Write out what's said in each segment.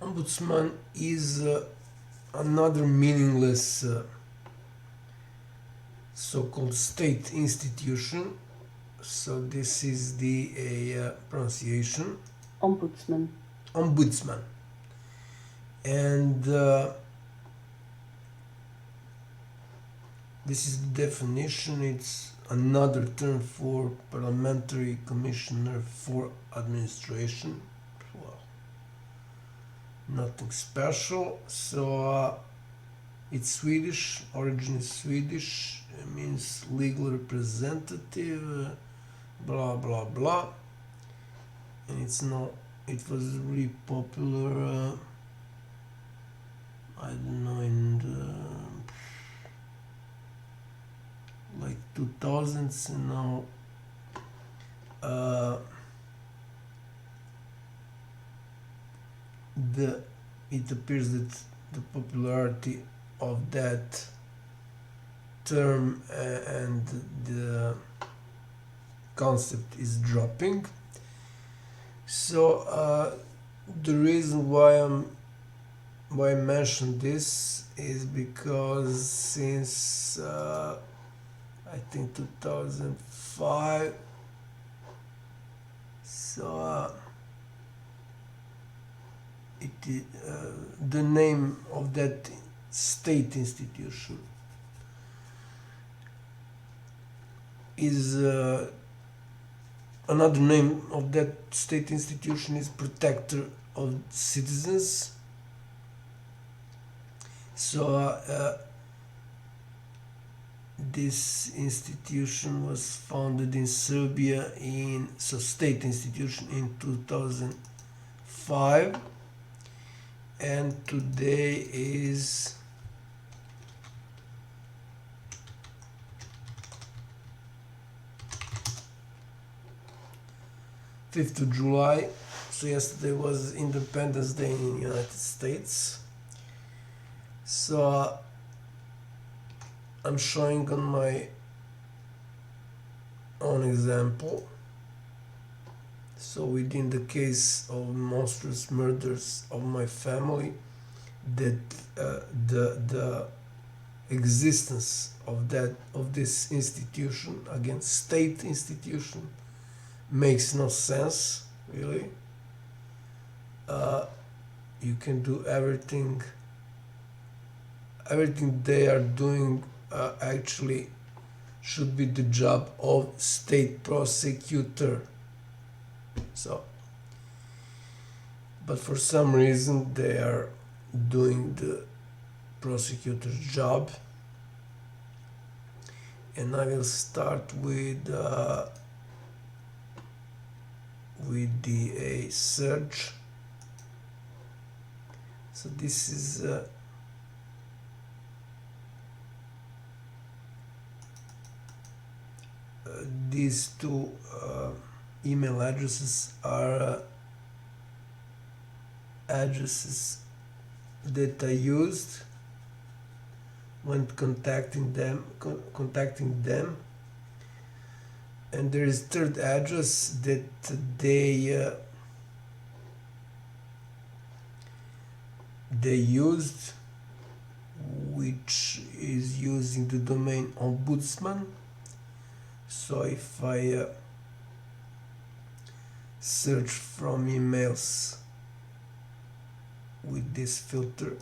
Ombudsman is another meaningless so-called state institution. So this is the pronunciation. Ombudsman. Ombudsman. And this is the definition. It's another term for parliamentary commissioner for administration. Well, nothing special. So it's Swedish, origin is Swedish, it means legal representative, blah blah blah. And it was really popular, I don't know, in the like 2000s, and now it appears that the popularity of that term and the concept is dropping. So the reason why I mentioned this is because since I think 2005, so the name of that state institution is another name of that state institution is protector of citizens. So this institution was founded in Serbia state institution in 2005, and today is July 5th. So yesterday was Independence Day in the United States. So I'm showing on my own example. So within the case of monstrous murders of my family, that the existence of this institution, again state institution, makes no sense really. You can do everything they are doing actually should be the job of state prosecutor. So, but for some reason they are doing the prosecutor's job, and I will start with the search. So this is these two email addresses are addresses that I used when contacting them, and there is third address that they used, which is using the domain Ombudsman. So if I search from emails with this filter,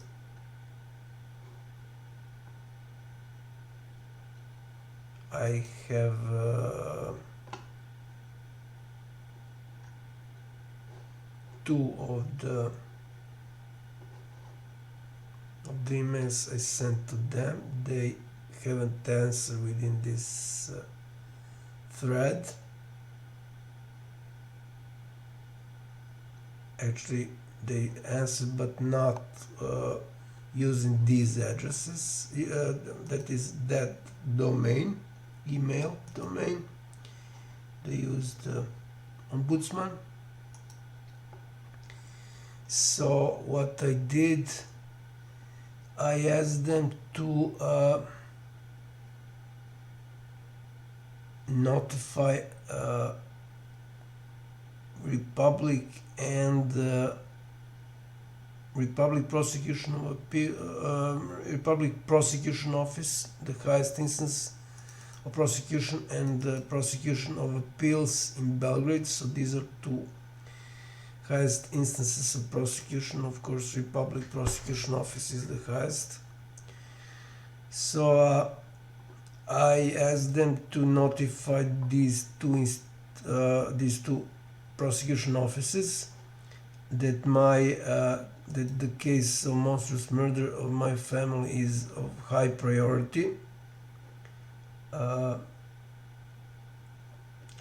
I have two of the emails I sent to them. They haven't answered within this thread. Actually, they answered, but not using these addresses. That is that domain, email domain. They used Ombudsman. So what I did, I asked them to notify Republic and Republic Prosecution of Republic Prosecution Office, the highest instance of prosecution, and the Prosecution of Appeals in Belgrade. So these are two highest instances of prosecution. Of course, Republic Prosecution Office is the highest. So I asked them to notify these two prosecution offices that that the case of monstrous murder of my family is of high priority,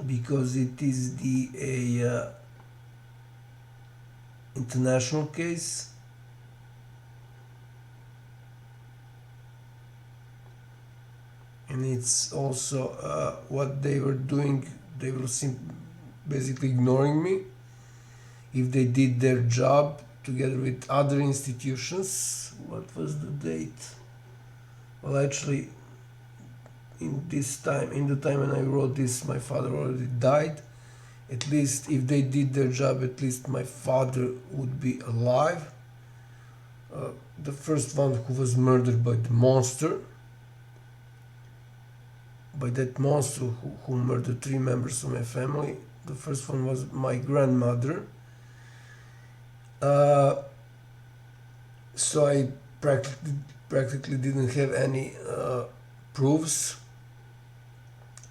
because it is a international case, and it's also what they were doing. They were basically ignoring me. If they did their job together with other institutions. What was the date? Well, actually, in the time when I wrote this, my father already died. At least if they did their job, at least my father would be alive. The first one who was murdered by the monster, by that monster who murdered 3 members of my family. The first one was my grandmother. So I practically didn't have any proofs,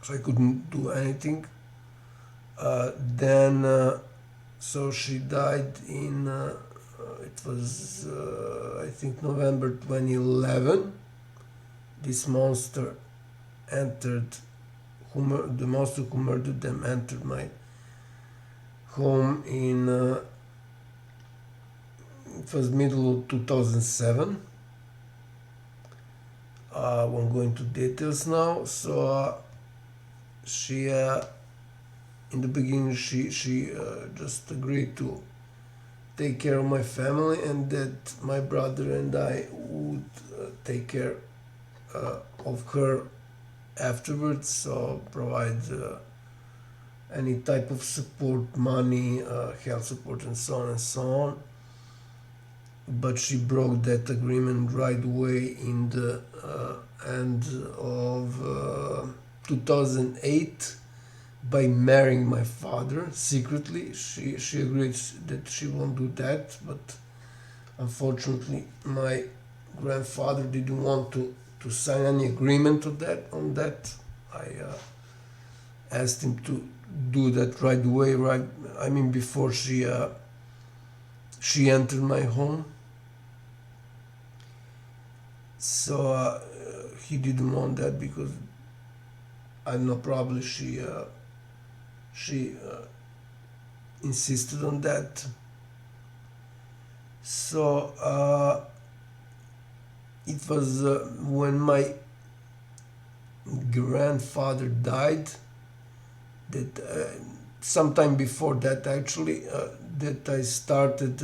so I couldn't do anything. So she died in, it was, I think, November 2011. This monster entered, the monster who murdered them entered my home in, it was middle of 2007. I won't go into details now. So she, in the beginning, she just agreed to take care of my family, and that my brother and I would take care of her afterwards. So provide any type of support, money, health support, and so on and so on. But she broke that agreement right away in the end of 2008 by marrying my father secretly. She agreed that she won't do that, but unfortunately my grandfather didn't want to sign any agreement on that. I asked him to do that right away, before she entered my home. So he didn't want that because I don't know, probably she insisted on that. So it was when my grandfather died, that sometime before that actually, that I started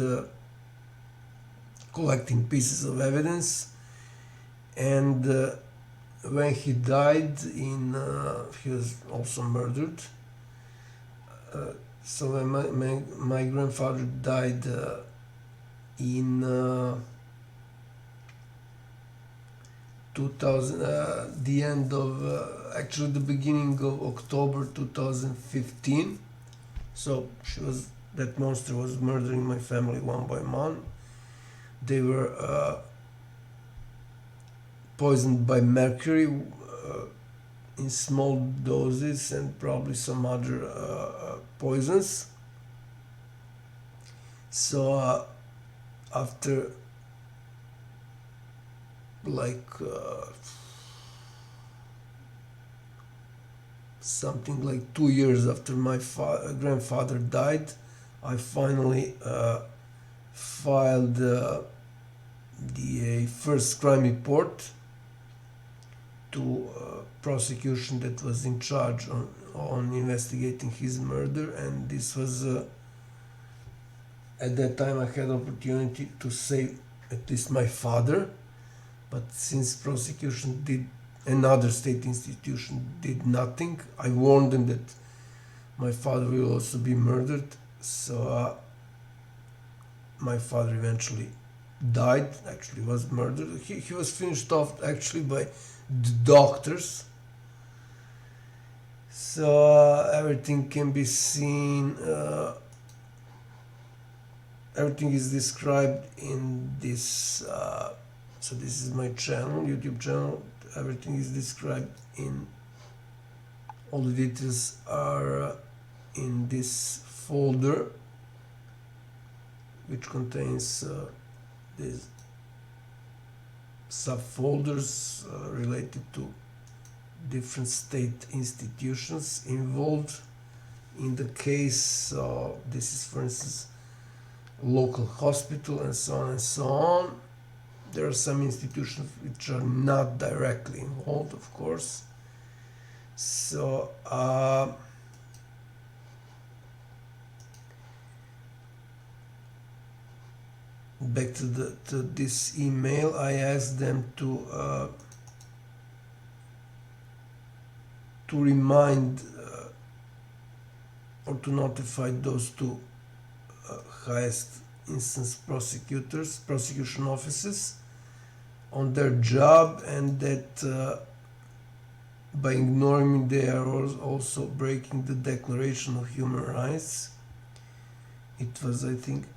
collecting pieces of evidence. And when he died, he was also murdered. So when my grandfather died in 2000, the beginning of October 2015. So that monster was murdering my family one by one. They were poisoned by mercury in small doses, and probably some other poisons. So after something like 2 years after my grandfather died, I finally filed the first crime report to prosecution that was in charge on investigating his murder. And this was at that time I had opportunity to save at least my father, but since prosecution did, another state institution did nothing, I warned them that my father will also be murdered. So my father eventually died, actually was murdered. He was finished off actually by the doctors. So everything can be seen, everything is described in this, so this is my channel, YouTube channel. Everything is described in, all the details are in this folder, which contains these subfolders related to different state institutions involved in the case. So this is, for instance, local hospital and so on and so on. There are some institutions which are not directly involved, of course. So back to this email, I asked them to remind or to notify those two highest instance prosecutors, prosecution offices, on their job, and that by ignoring me they are also breaking the Declaration of Human Rights. It was, I think,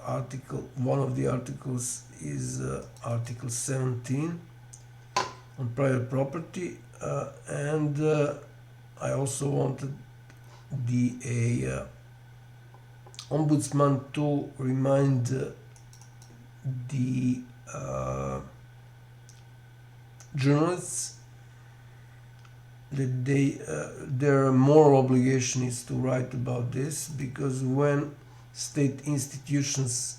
article, one of the articles is Article 17 on private property, and I also wanted the Ombudsman to remind the journalists that their moral obligation is to write about this, because when state institutions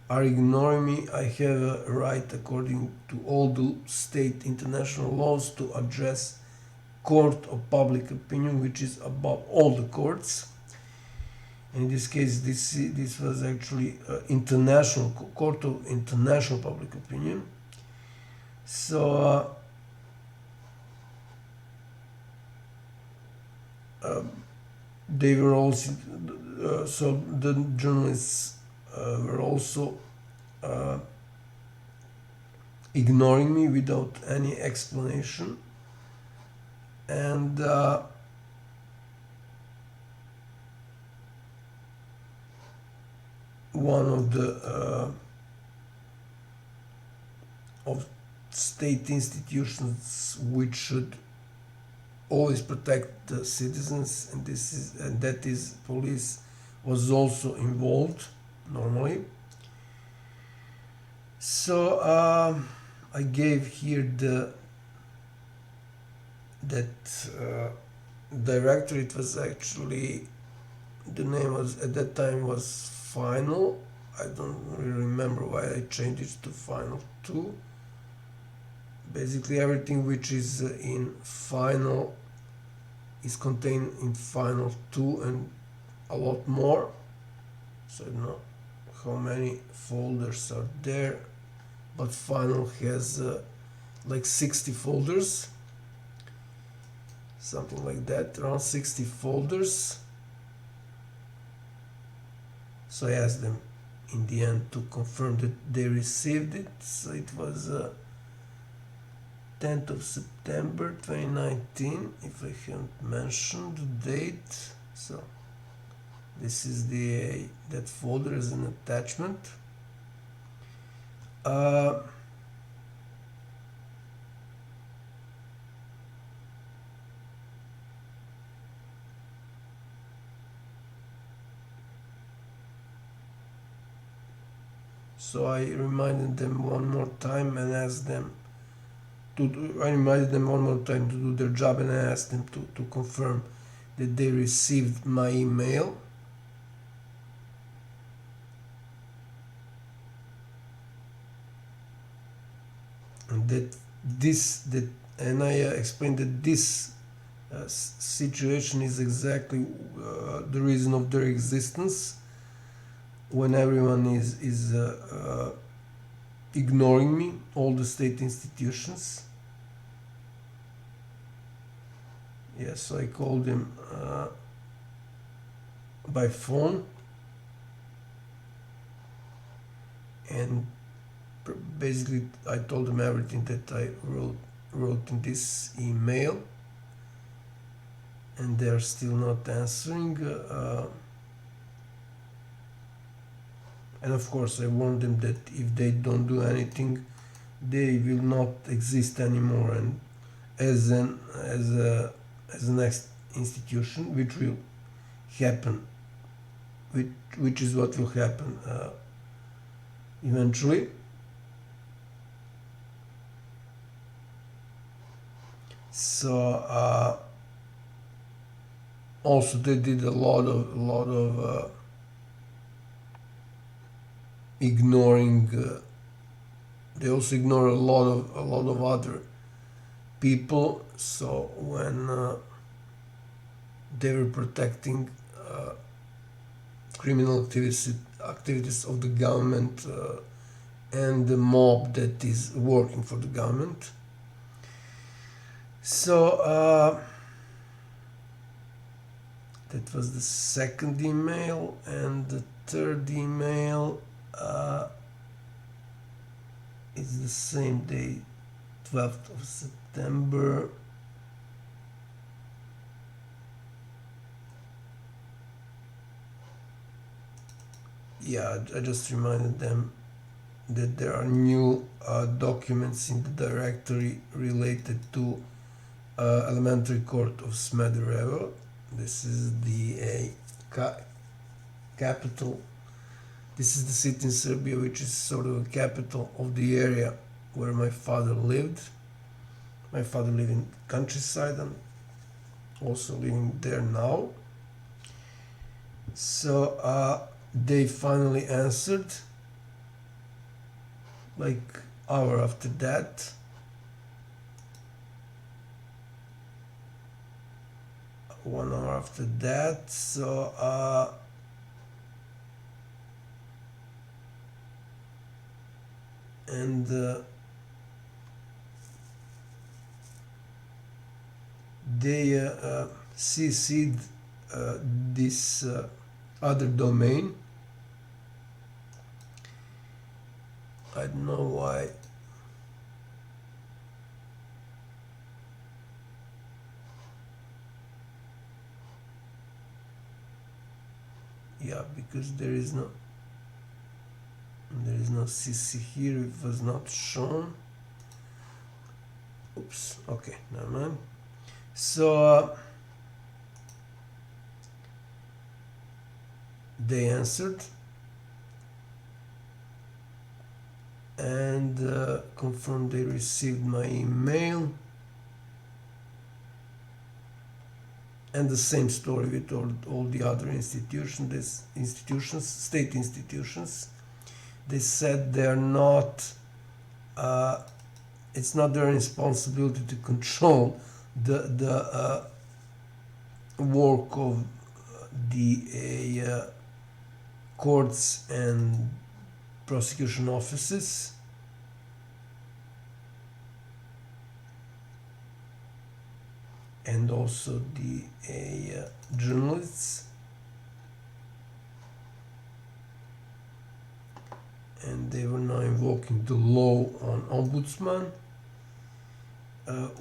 are ignoring me, I have a right, according to all the state international laws, to address court of public opinion, which is above all the courts. In this case, this was actually international court of international public opinion. So they were also so the journalists were also ignoring me without any explanation, and one of the of state institutions which should always protect the citizens, and that is police, was also involved normally. So I gave here that director. It was actually, the name was at that time was Final. I don't really remember why I changed it to Final 2. Basically everything which is in Final is contained in Final 2 and a lot more. So I don't know how many folders are there, but Final has like 60 folders, something like that, around 60 folders. So I asked them in the end to confirm that they received it. So it was 10th of September 2019, if I haven't mentioned the date. So this is that folder as an attachment. So I reminded them one more time and asked them I reminded them one more time to do their job, and I asked them to confirm that they received my email. And I explained that this situation is exactly the reason of their existence, when everyone is ignoring me, all the state institutions. Yes, so I called him by phone, and basically I told them everything that I wrote in this email, and they're still not answering. And of course I warned them that if they don't do anything, they will not exist anymore, and as an next institution, which will happen, which is what will happen eventually. So also they did a lot of ignoring. They also ignore a lot of other people. So when they were protecting criminal activities of the government and the mob that is working for the government. So that was the second email, and the third email is the same day, 12th of September. Yeah, I just reminded them that there are new documents in the directory related to Elementary Court of Smederevo. This is the capital. This is the city in Serbia, which is sort of a capital of the area where my father lived. My father lived in countryside. I'm also living there now. So they finally answered, like hour after that. One hour after that. So and they CC'd this other domain. I don't know why. Yeah, because there is no CC here. It was not shown. Oops. Okay, never mind. So they answered and confirmed they received my email, and the same story with all the other institutions, state institutions. They said they're not. It's not their responsibility to control the work of the courts and prosecution offices. And also the journalists. And they were now invoking the law on Ombudsman,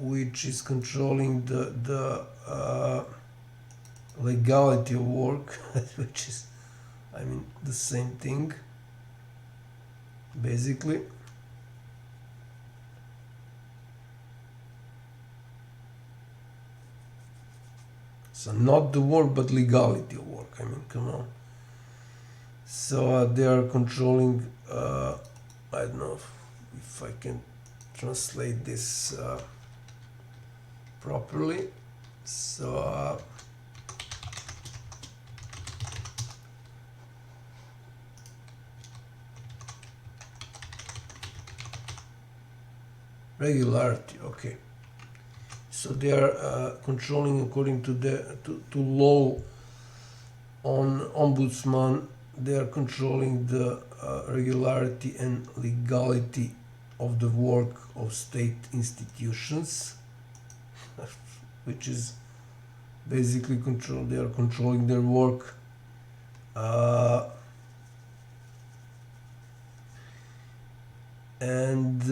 which is controlling the legality of work, which is, I mean, the same thing, basically. So not the work, but legality of work. I mean, come on. So they are controlling, I don't know if I can translate this properly. So regularity, okay. So they are controlling according to the to law on Ombudsman. They are controlling the regularity and legality of the work of state institutions, which is basically control. They are controlling their work. and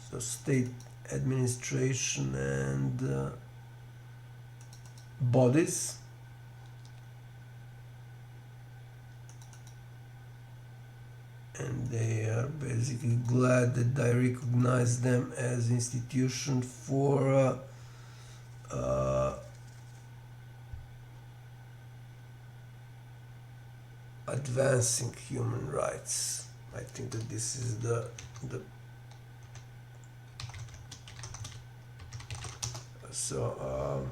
so state administration and bodies. And they are basically glad that I recognize them as institution for advancing human rights. I think that this is the so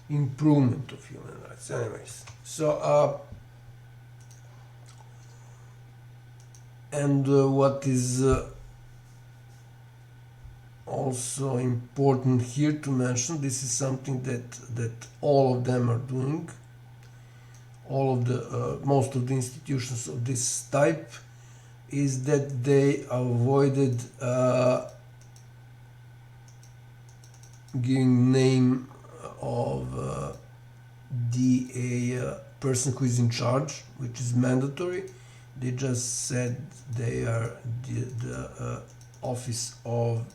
improvement of human rights. Anyways, so and what is also important here to mention, this is something that all of them are doing. All of the most of the institutions of this type is that they avoided giving name of the person who is in charge, which is mandatory. They just said they are the office of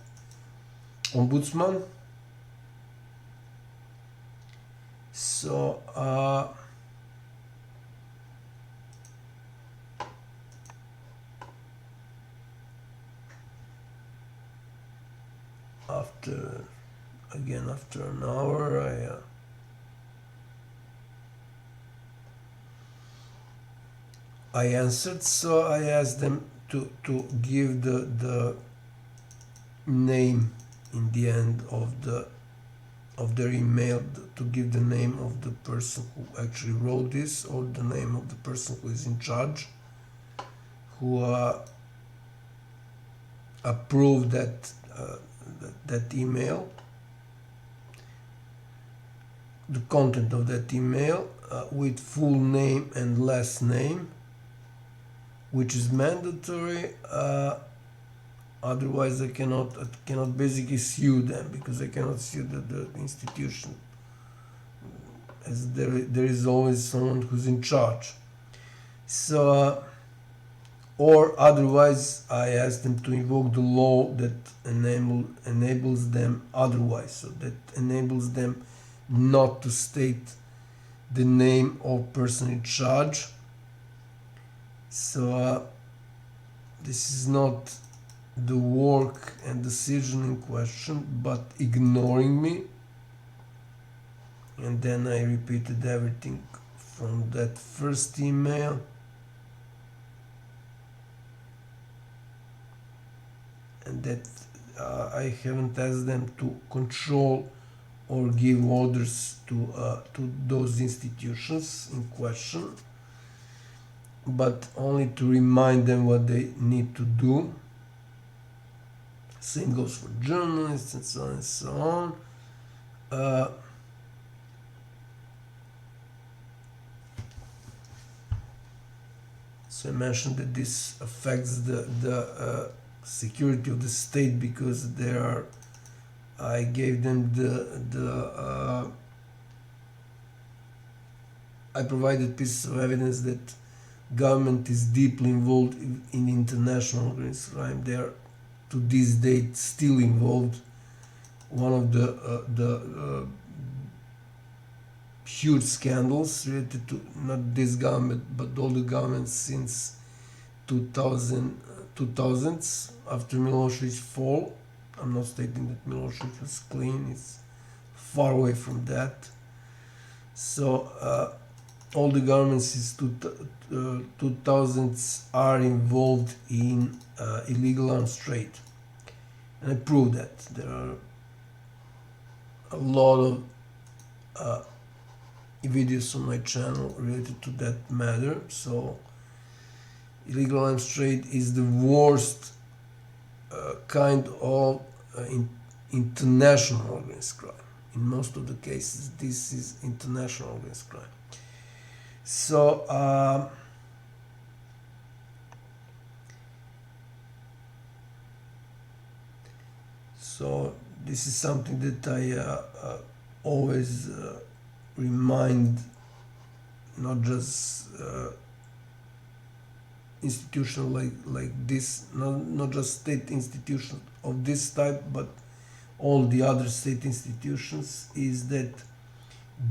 Ombudsman. So after an hour, I answered. So I asked them to give the name in the end of their email, to give the name of the person who actually wrote this, or the name of the person who is in charge, who approved that email, the content of that email, with full name and last name, which is mandatory. Otherwise, I cannot basically sue them, because I cannot sue the institution, as there is always someone who's in charge. So or otherwise, I ask them to invoke the law that enables them otherwise, so that enables them not to state the name of person in charge. So this is not the work and decision in question, but ignoring me. And then I repeated everything from that first email. And that I haven't asked them to control or give orders to those institutions in question, but only to remind them what they need to do. Same goes for journalists and so on and so on. So I mentioned that this affects the security of the state, because I gave them I provided pieces of evidence that government is deeply involved in international organized crime. They are to this date still involved. One of the huge scandals related to not this government but all the governments since 2000s, after Milosevic's fall. I'm not stating that Milosevic was clean, it's far away from that. So all the governments since 2000s are involved in illegal arms trade, and I proved that. There are a lot of videos on my channel related to that matter. So illegal arms trade is the worst kind of international organized crime. In most of the cases, this is international organized crime. So So this is something that I always remind, not just institution like this, not just state institutions of this type, but all the other state institutions, is that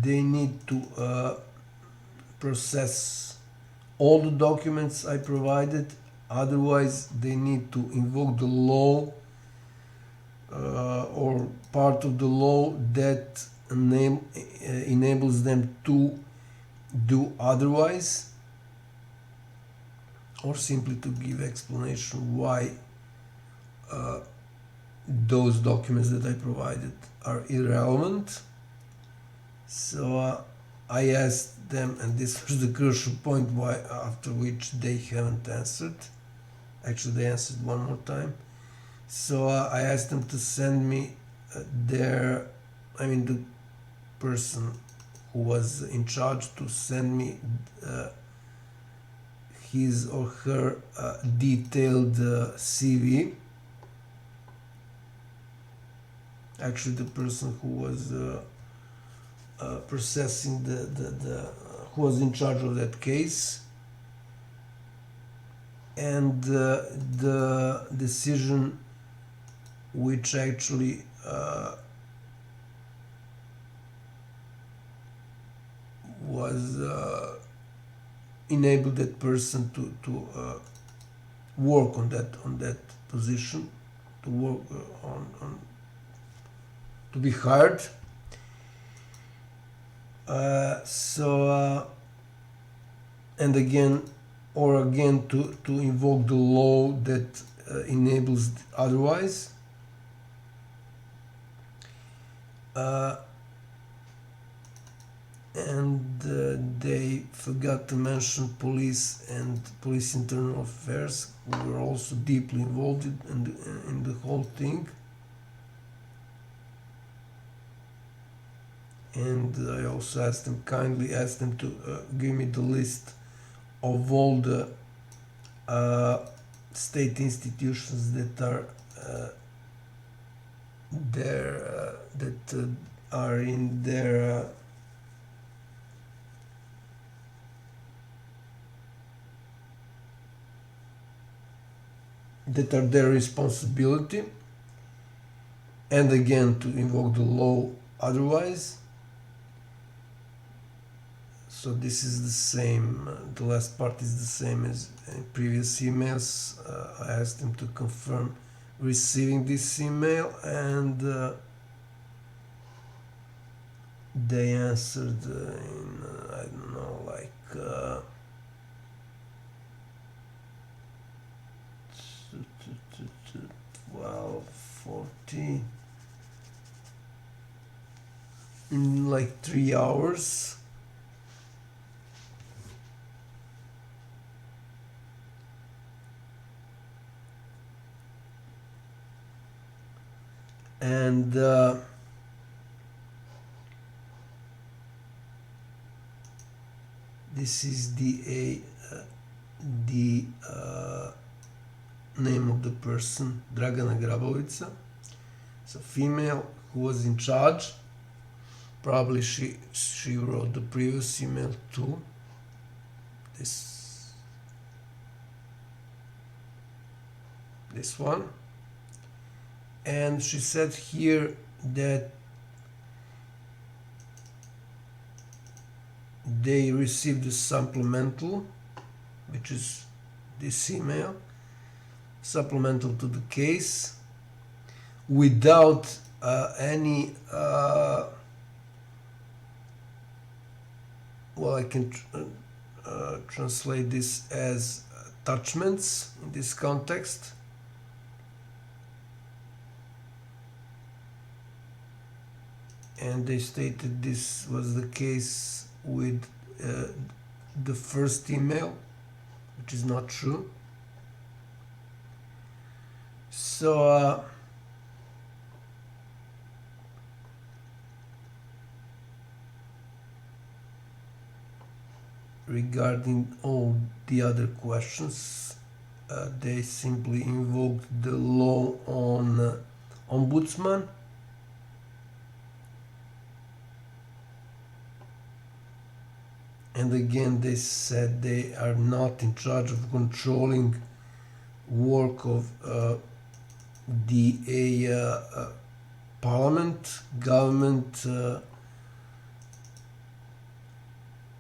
they need to process all the documents I provided. Otherwise, they need to invoke the law or part of the law that enables them to do otherwise, or simply to give explanation why those documents that I provided are irrelevant. So I asked them, and this was the crucial point why after which they haven't answered. Actually, they answered one more time. So I asked them to send me the person who was in charge, to send me his or her detailed CV. Actually, the person who was processing who was in charge of that case, and the decision which actually was enabled that person to work on that position, to work on to be hired. And again to invoke the law that enables otherwise. And they forgot to mention police and police internal affairs, who were also deeply involved in the whole thing. And I also kindly asked them to give me the list of all the state institutions that are there, that are in their that are their responsibility, and again to invoke the law otherwise. So this is the same, the last part is the same as in previous emails. I asked them to confirm receiving this email, and they answered in I don't know, like 12:40, in like 3 hours. And this is the name of the person, Dragana Grabovica. It's a female who was in charge. Probably she wrote the previous email too. This one. And she said here that they received a supplemental, which is this email, supplemental to the case, without any well, I can translate this as attachments in this context. And they stated this was the case with the first email, which is not true. So regarding all the other questions, they simply invoked the law on Ombudsman. And again, they said they are not in charge of controlling work of the parliament, government.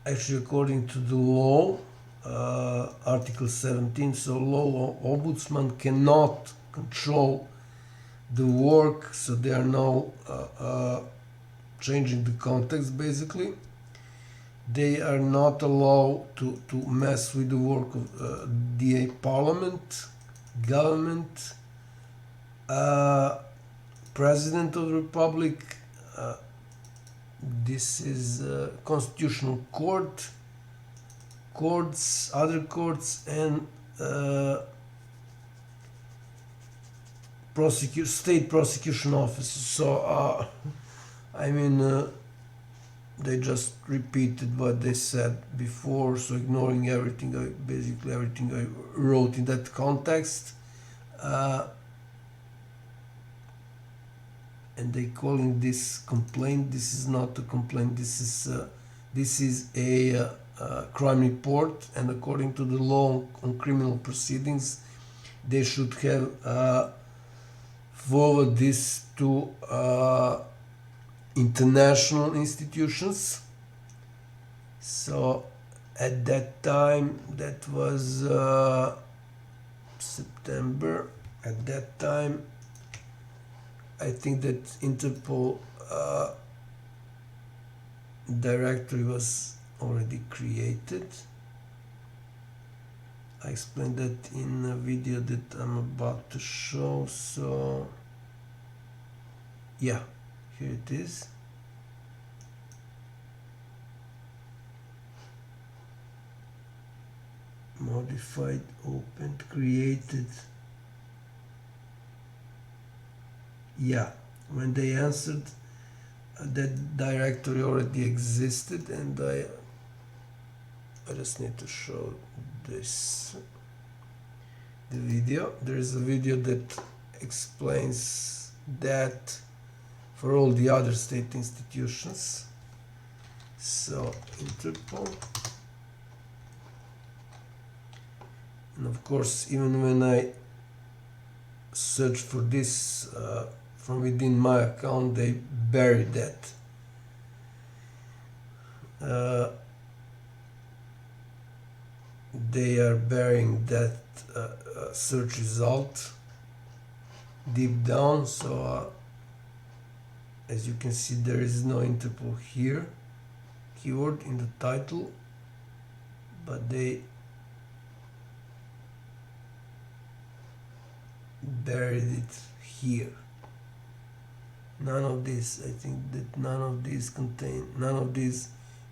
Actually, according to the law, Article 17, so law ombudsman cannot control the work, so they are now changing the context basically. They are not allowed to mess with the work of the parliament, government, president of the republic. This is constitutional court, courts, other courts, and state prosecution offices. So I mean, they just repeated what they said before, so ignoring everything, basically everything I wrote in that context. And they calling this complaint. This is not a complaint. This is a crime report, and according to the law on criminal proceedings, they should have forward this to international institutions. So at that time, that was September. At that time, I think that Interpol directory was already created. I explained that in a video that I'm about to show. So yeah, here it is. Modified, opened, created. Yeah, when they answered, that directory already existed, and I just need to show this, the video. There is a video that explains that for all the other state institutions. So Interpol, and of course, even when I search for this from within my account, they buried that. They are burying that search result deep down. So as you can see, there is no Interpol here keyword in the title, but they buried it here. None of this, I think that none of these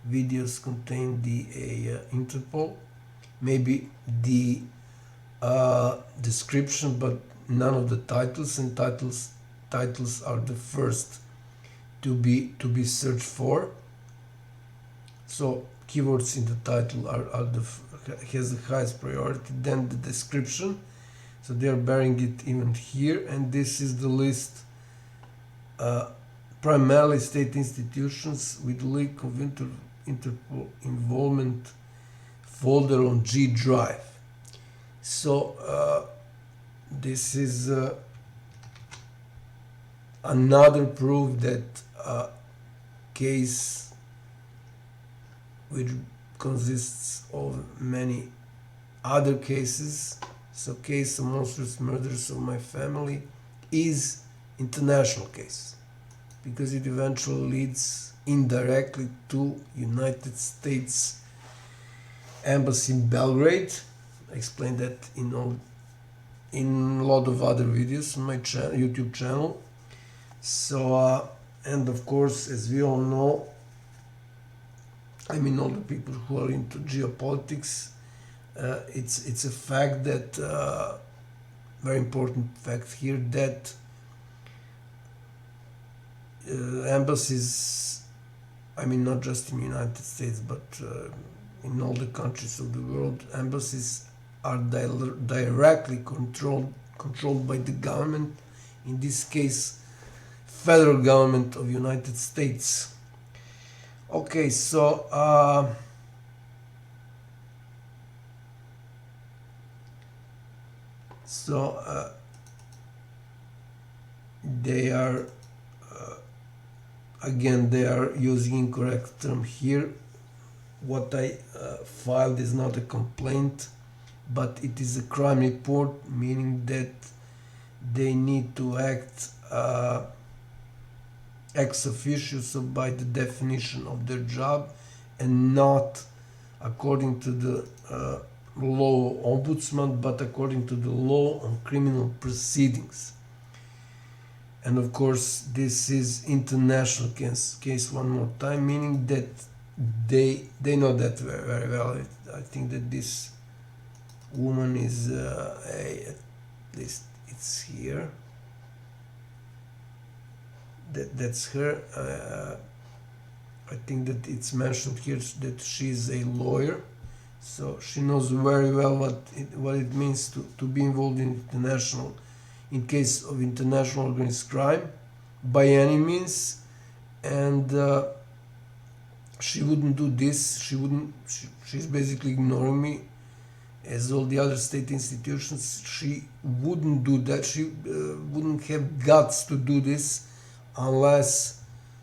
videos contain the Interpol. Maybe the description, but none of the titles, and titles are the first to be searched for. So keywords in the title has the highest priority, then the description. So they are burying it even here, and this is the list. Primarily state institutions with link of Interpol involvement folder on G drive. So this is another proof that case, which consists of many other cases, so case of monstrous murders of my family, is international case, because it eventually leads indirectly to United States Embassy in Belgrade. I explained that in a lot of other videos on my YouTube channel. So and of course, as we all know, I mean, all the people who are into geopolitics, it's a fact that very important fact here, that embassies, I mean, not just in the United States, but in all the countries of the world, embassies are directly controlled by the government, in this case federal government of United States. Okay, so they are again they are using incorrect term here. What I filed is not a complaint, but it is a crime report, meaning that they need to act ex officio, so by the definition of their job, and not according to the law ombudsman, but according to the law on criminal proceedings. And of course, this is international case one more time, meaning that they know that very well. I think that this woman is at least it's here. That's her. I think that it's mentioned here that she's a lawyer, so she knows very well what it means to be involved in case of international organized crime by any means. And she wouldn't do this. She's basically ignoring me as all the other state institutions. She wouldn't do that. She wouldn't have guts to do this unless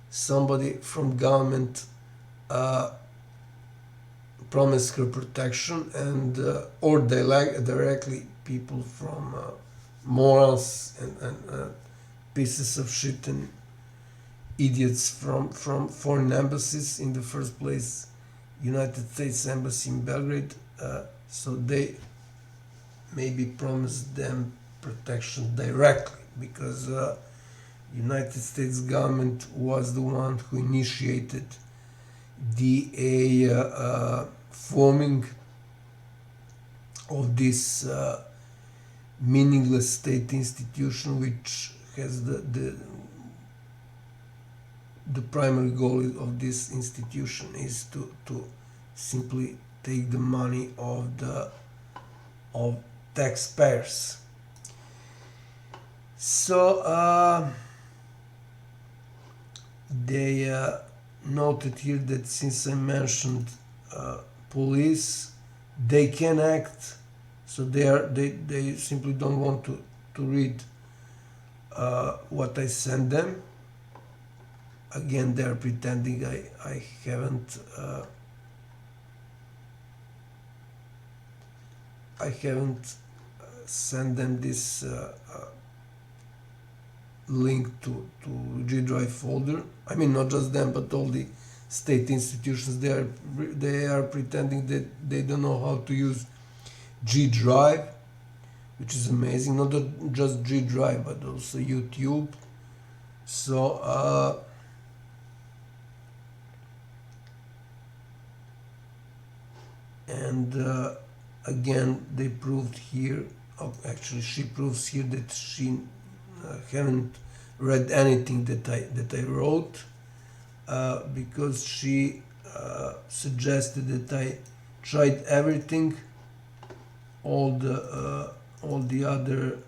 somebody from government promised her protection, and or directly people from morals and pieces of shit and idiots from foreign embassies, in the first place United States Embassy in Belgrade, so they maybe promised them protection directly, because United States government was the one who initiated the forming of this meaningless state institution, which has the primary goal of this institution is to simply take the money of taxpayers. So they noted here that since I mentioned police, they can act. So they simply don't want to read what I send them. Again, they are pretending I haven't sent them this link to G Drive folder. I mean, not just them, but all the state institutions. They are pretending that they don't know how to use G Drive, which is amazing. Not just G Drive, but also YouTube. So and again, they proved here. Actually, she proves here that she haven't read anything that I wrote, because she suggested that I tried everything, all the other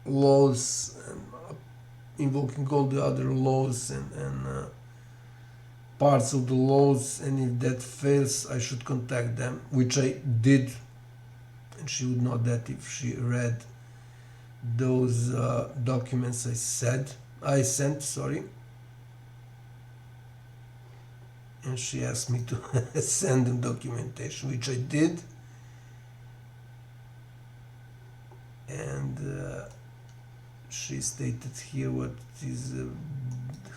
laws, and invoking all the other laws and parts of the laws, and if that fails I should contact them, which I did, and she would know that if she read those documents I sent, sorry. And she asked me to send them documentation, which I did, and she stated here what is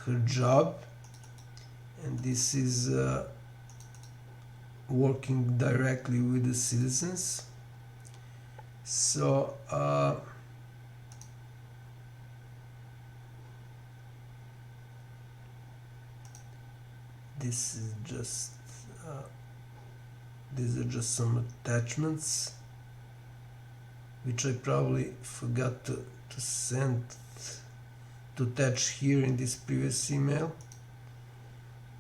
her job, and this is working directly with the citizens. So this is just these are just some attachments which I probably forgot to attach here in this previous email.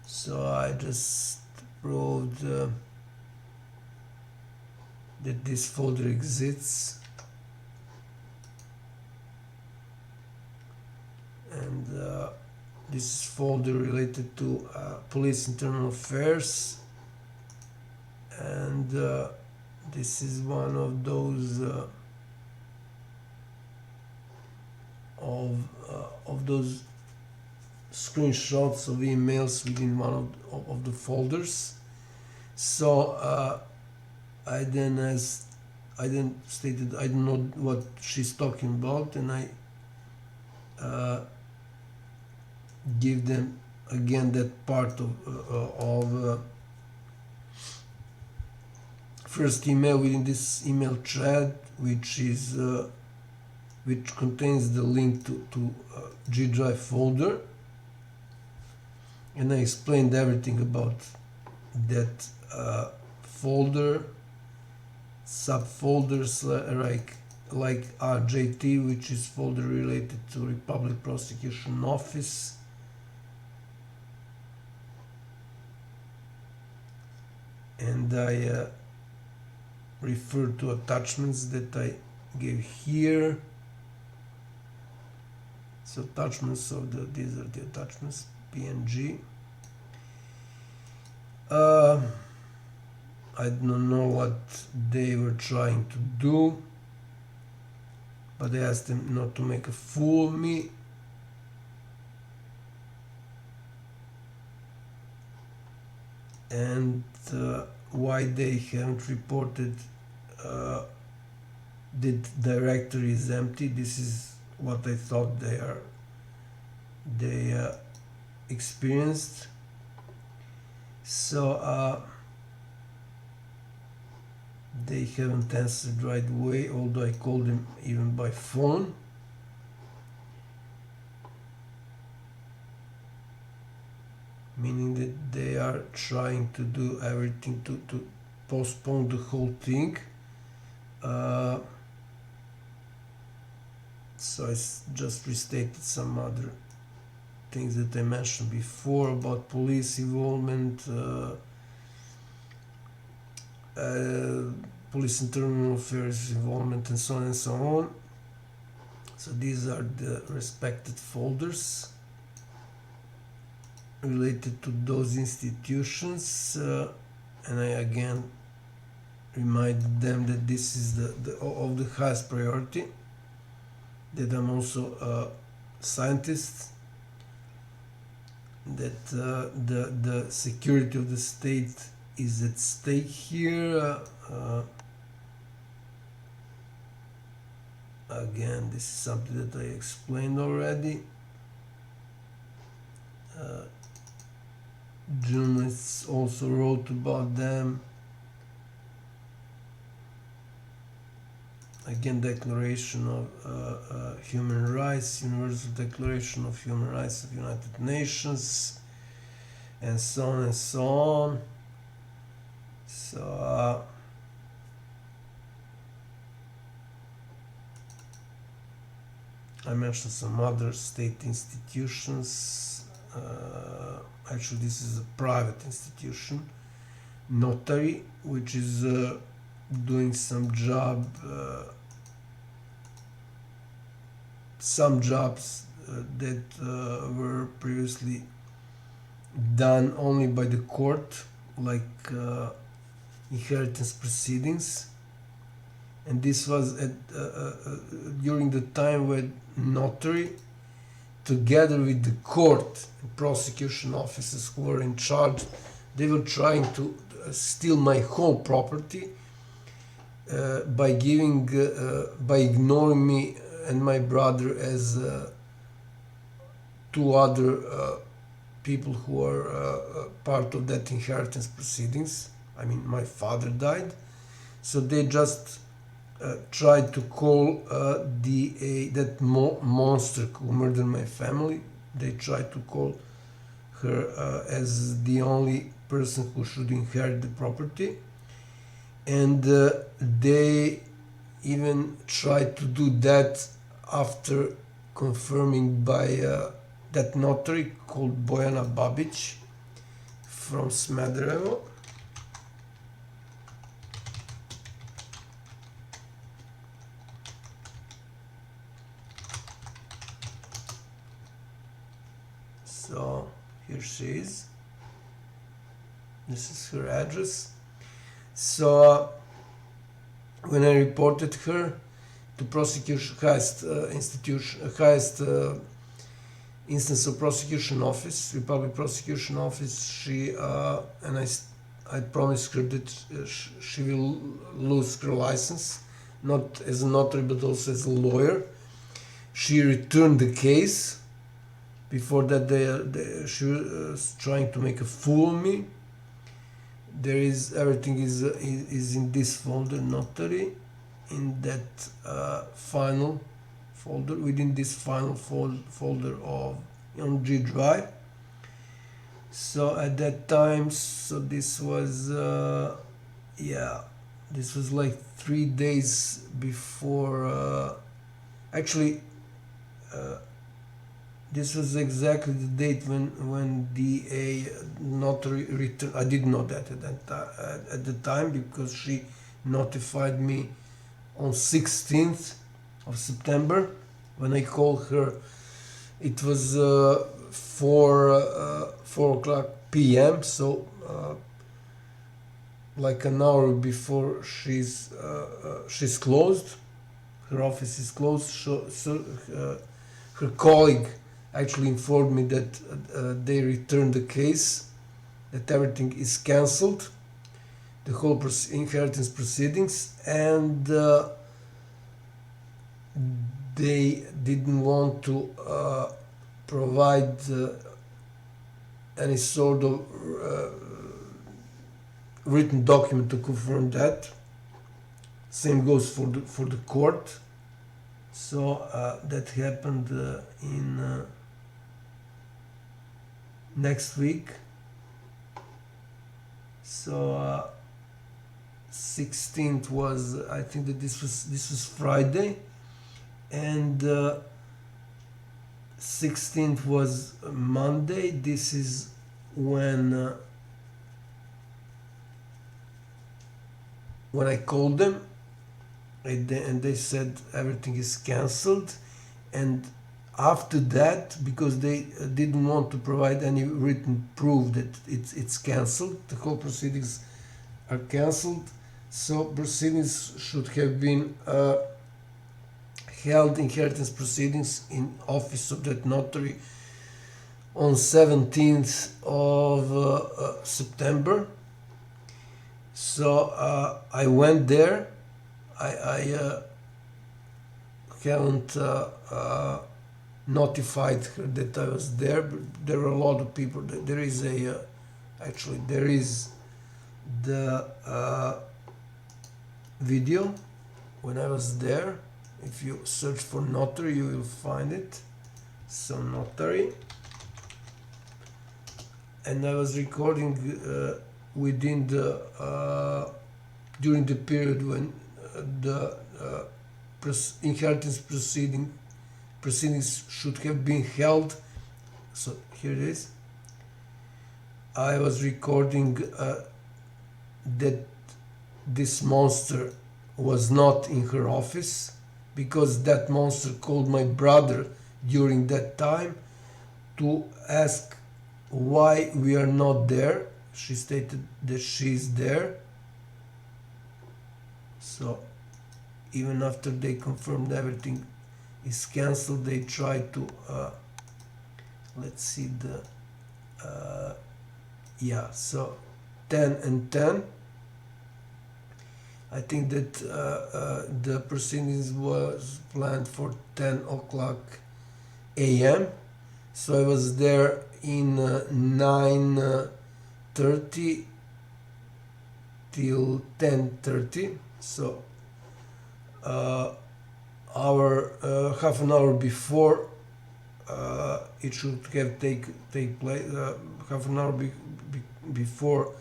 So I just proved that this folder exists, this is folder related to police internal affairs, and this is one of those of those screenshots of emails within one of the folders. So I then stated I don't know what she's talking about, and I give them again that part of first email within this email thread, which is which contains the link to G Drive folder, and I explained everything about that folder, subfolders like RJT, which is folder related to Republic Prosecution Office, and I refer to attachments that I gave here. So attachments of these are the attachments, PNG. I don't know what they were trying to do, but I asked them not to make a fool of me. And why they haven't reported the directory is empty. This is what I thought they experienced. So they haven't answered right away, although I called them even by phone. Meaning that they are trying to do everything to postpone the whole thing. So I just restated some other things that I mentioned before about police involvement, police internal affairs involvement, and so on and so on. So these are the respected folders related to those institutions, and I again reminded them that this is of the highest priority, that I'm also a scientist, that the security of the state is at stake here. Again, this is something that I explained already. Journalists also wrote about them. Again, Declaration of Human Rights, Universal Declaration of Human Rights of United Nations, and so on and so on. So I mentioned some other state institutions. Actually, this is a private institution, Notary, which is doing some jobs that were previously done only by the court, like inheritance proceedings, and this was at during the time when Notary, together with the court and prosecution officers who were in charge, they were trying to steal my whole property by ignoring me and my brother as two other people who are part of that inheritance proceedings. I mean, my father died, so they just tried to call that monster who murdered my family. They tried to call her as the only person who should inherit the property, and they even tried to do that after confirming by that notary called Bojana Babic from Smederevo. So here she is. This is her address. So when I reported her to prosecution, highest instance of prosecution office, Republic Prosecution Office, she and I promised her that she will lose her license, not as a notary but also as a lawyer. She returned the case. Before that, she was trying to make a fool of me. There is everything is in this folder, notary, in that final folder, within this final folder on G drive. So at that time, so this was this was like 3 days before. Actually, this was exactly the date when the notary returned. I didn't know that at the time, because she notified me on 16th of September. When I called her, it was 4 o'clock p.m. So like an hour before she's closed. Her office is closed. So her colleague actually informed me that they returned the case, that everything is cancelled, the whole inheritance proceedings, and they didn't want to provide any sort of written document to confirm that. Same goes for the court. So that happened in next week. So 16th was, I think that this was Friday, and 16th was Monday. This is when I called them, and they said everything is cancelled. And after that, because they didn't want to provide any written proof that it's cancelled, the whole proceedings are cancelled. So proceedings should have been held, inheritance proceedings, in office of that notary on 17th of September. So I went there. I haven't notified her that I was there, but there were a lot of people. There is actually there is the video when I was there. If you search for notary, you will find it. So notary, and I was recording within the during the period when the inheritance proceedings should have been held. So here it is. I was recording that this monster was not in her office, because that monster called my brother during that time to ask why we are not there. She stated that she is there. So even after they confirmed everything is cancelled, they tried to let's see the so 10 and 10. I think that the proceedings was planned for 10 o'clock a.m. So I was there in 9:30 till 10:30. So half an hour before it should have take place. Half an hour before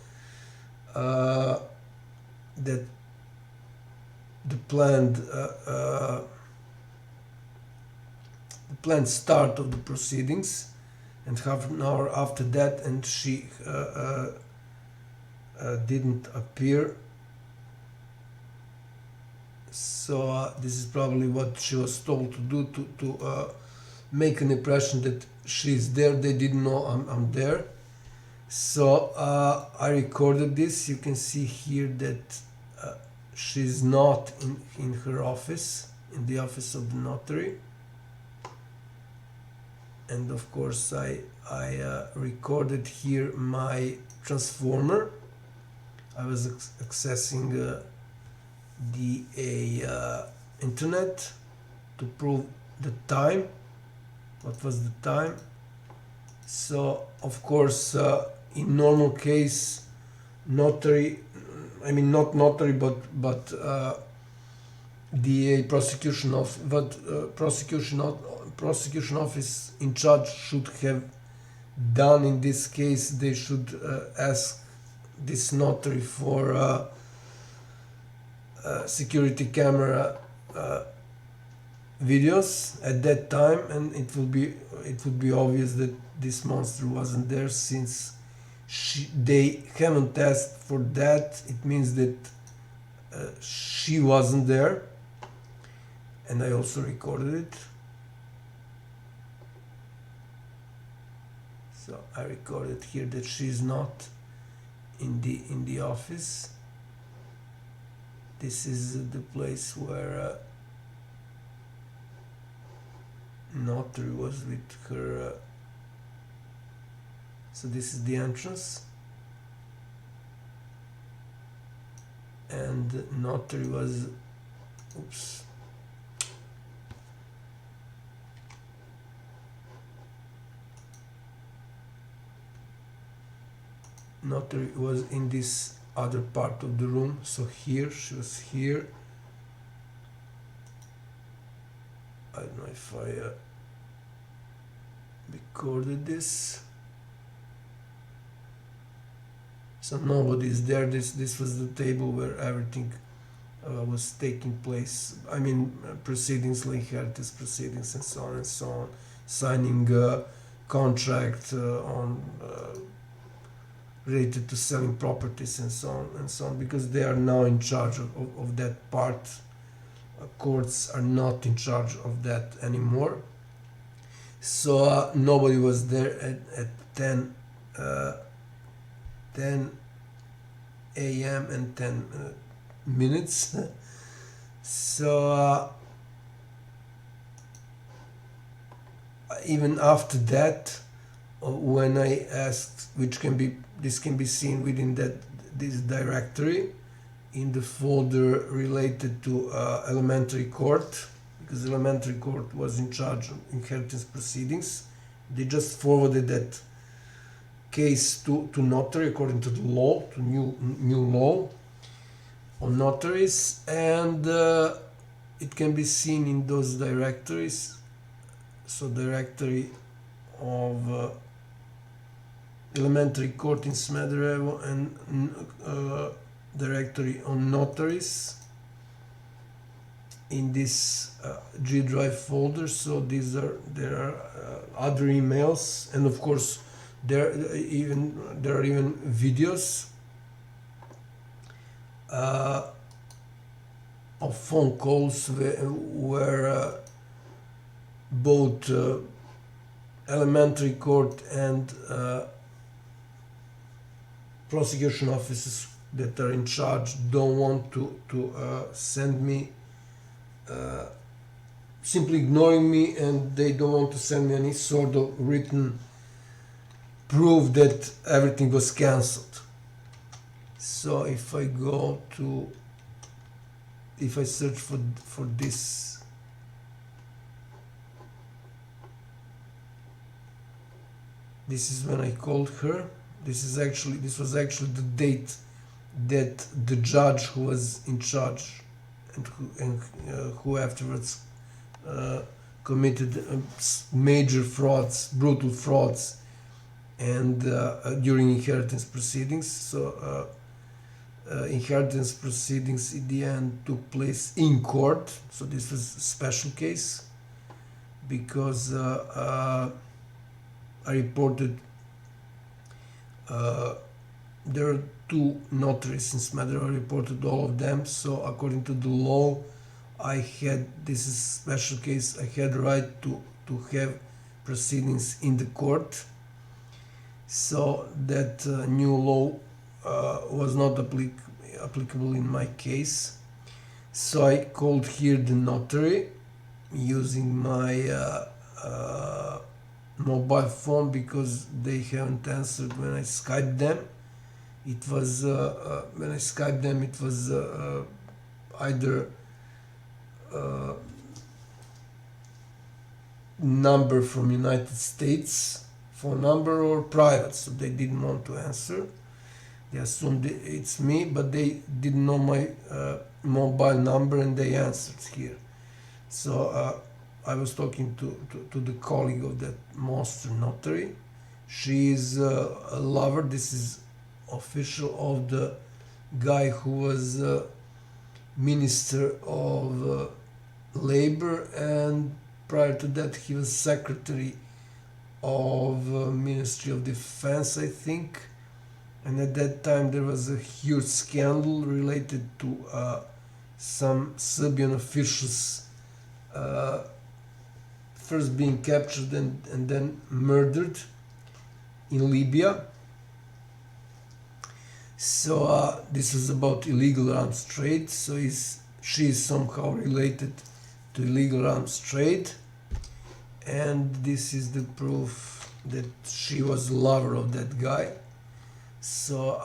that the planned start of the proceedings, and half an hour after that, and she didn't appear. So this is probably what she was told to do, make an impression that she's there. They didn't know I'm there. So I recorded this. You can see here that she's not in her office, in the office of the notary. And of course I recorded here my transformer. I was accessing the internet to prove the time, what was the time. So of course in normal case notary, I mean not notary but the prosecution office in charge should have done in this case. They should ask this notary for security camera videos at that time, and it would be obvious that this monster wasn't there. Since they haven't asked for that, it means that she wasn't there. And I also recorded it. So I recorded here that she's not in the office. This is the place where notary was with her. So this is the entrance, and notary was, oops. Notary was in this other part of the room. So here, she was here. I don't know if I recorded this. So nobody is there. This was the table where everything was taking place. I mean, proceedings, like inheritance proceedings, and so on and so on. Signing contract on related to selling properties and so on, because they are now in charge of that part. Courts are not in charge of that anymore. So nobody was there at 10 a.m. and 10 minutes. So even after that, when I asked, this can be seen within this directory in the folder related to elementary court, because elementary court was in charge of inheritance proceedings. They just forwarded that case to notary according to the law, to new law on notaries, and it can be seen in those directories. So directory of elementary court in Smederevo and directory on notaries in this G drive folder. So there are other emails, and of course there are even videos of phone calls where both elementary court and prosecution officers that are in charge don't want to send me, simply ignoring me, and they don't want to send me any sort of written proof that everything was cancelled. So if I search for this, this is when I called her. This was actually the date that the judge who was in charge and who afterwards committed major frauds, brutal frauds, and during inheritance proceedings. So inheritance proceedings in the end took place in court. So this was a special case because I reported there are two notaries in Smederevo. I reported all of them. So according to the law, this is a special case, I had the right to to have proceedings in the court. So that new law was not applicable in my case. So I called here the notary using my mobile phone, because they haven't answered when I Skyped them. It was when I Skyped them, it was either number from United States, phone number, or private, so they didn't want to answer. They assumed it's me, but they didn't know my mobile number, and they answered here. So I was talking to the colleague of that monster notary. She is a lover. This is official of the guy who was Minister of Labor, and prior to that he was Secretary of Ministry of Defense, I think. And at that time there was a huge scandal related to some Serbian officials first being captured and then murdered in Libya. So this is about illegal arms trade. So she is somehow related to illegal arms trade, and this is the proof that she was a lover of that guy. So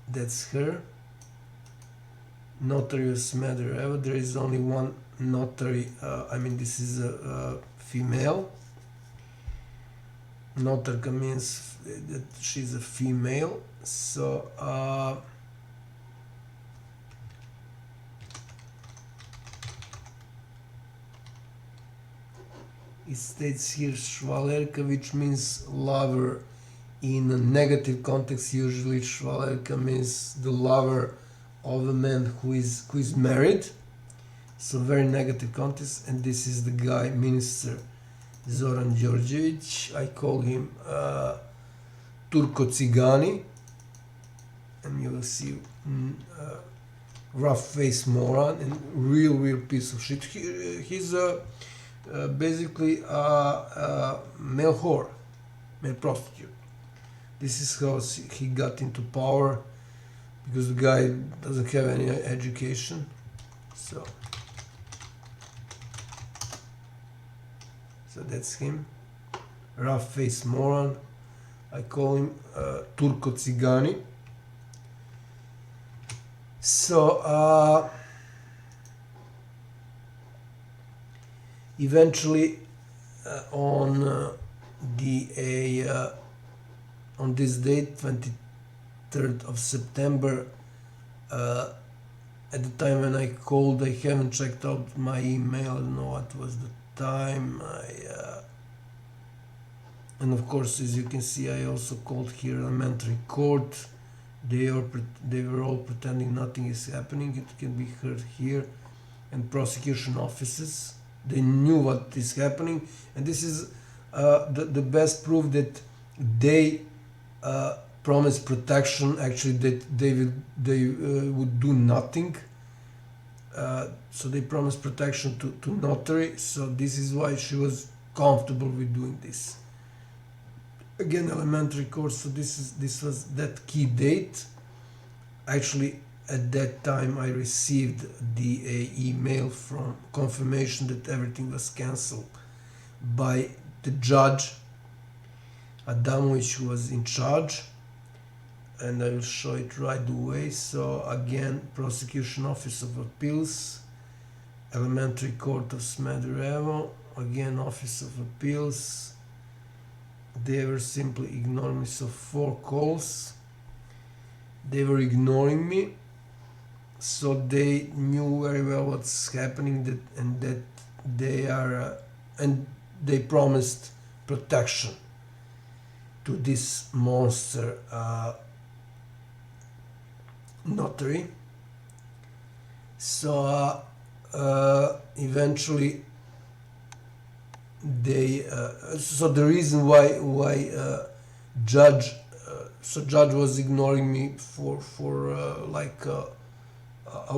that's her. Notarius Smederevo. There is only one notary. I mean, this is a female. Notarka means that she's a female. So it states here Švalerka, which means lover in a negative context. Usually Švalerka means the lover of a man who is married. So very negative context. And this is the guy, Minister Zoran Đorđević. I call him Turko Cigani, and you will see rough face moron and real piece of shit. He's basically a male whore, male prostitute. This is how he got into power, because the guy doesn't have any education. So that's him, rough face moron. I call him Turko Cigani. So eventually on this date, 23rd of September, at the time when I called, I haven't checked out my email. I don't know what was the time. And of course, as you can see, I also called here elementary court. They were all pretending nothing is happening. It can be heard here. And prosecution offices, they knew what is happening, and this is the best proof that they promised protection. Actually, that they would do nothing. So they promised protection to notary. So this is why she was comfortable with doing this. Again, elementary court. So this was that key date. Actually, at that time, I received the email from confirmation that everything was cancelled by the judge Adamovic, who was in charge, and I will show it right away. So again, Prosecution Office of Appeals, Elementary Court of Smederevo, again Office of Appeals. They were simply ignoring me. So 4 calls. They were ignoring me. So they knew very well what's happening, that they are and they promised protection to this monster notary. So eventually they so the reason why judge was ignoring me for like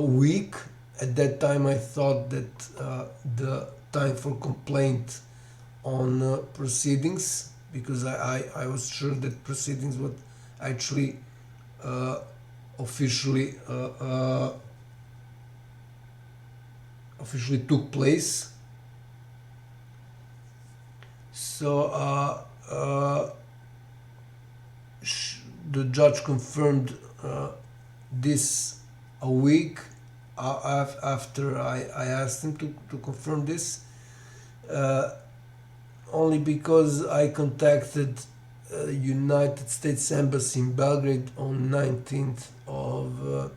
a week. At that time I thought that the time for complaint on proceedings, because I was sure that proceedings would actually officially officially took place. So the judge confirmed this a week after I asked him to confirm this, only because I contacted United States Embassy in Belgrade on 19th of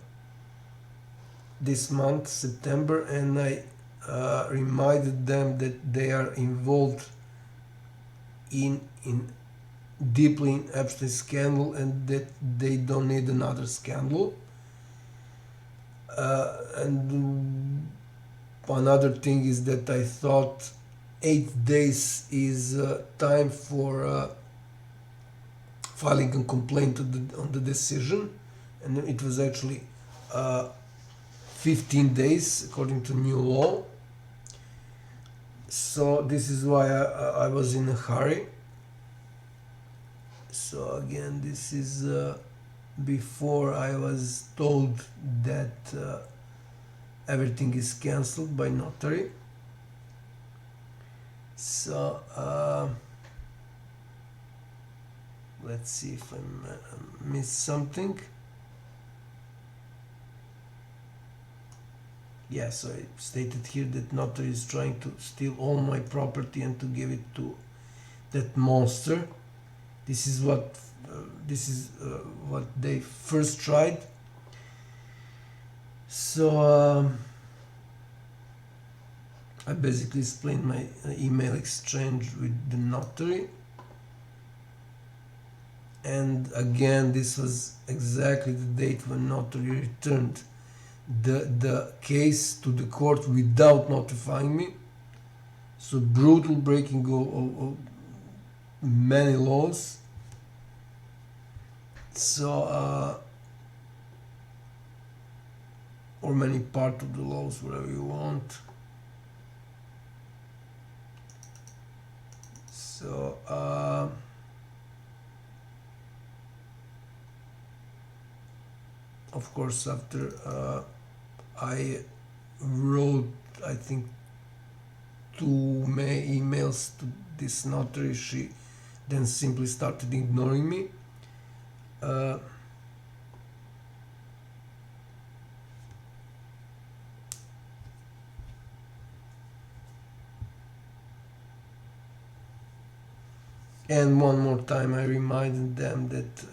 this month, September, and I reminded them that they are involved in deeply in Epstein scandal and that they don't need another scandal. And another thing is that I thought 8 days is time for filing a complaint on the decision, and it was actually 15 days according to new law. So this is why I was in a hurry. So again, this is before I was told that everything is cancelled by notary. So let's see if I missed something. Yeah, so I stated here that notary is trying to steal all my property and to give it to that monster. This is what they first tried. So I basically explained my email exchange with the notary, and again this was exactly the date when notary returned the case to the court without notifying me. So brutal breaking of many laws. So or many part of the laws, whatever you want. So of course, after I wrote, I think, 2 emails to this notary, she then simply started ignoring me. And one more time I reminded them that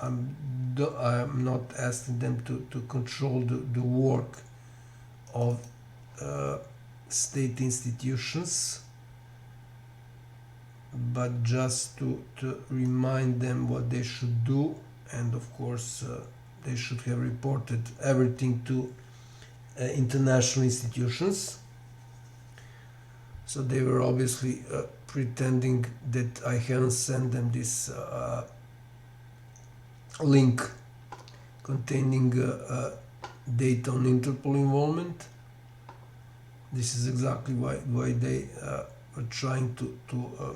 I'm not asking them to control the work of state institutions, but just to remind them what they should do. And of course they should have reported everything to international institutions. So they were obviously pretending that I haven't sent them this link containing data on Interpol involvement. This is exactly why they were trying to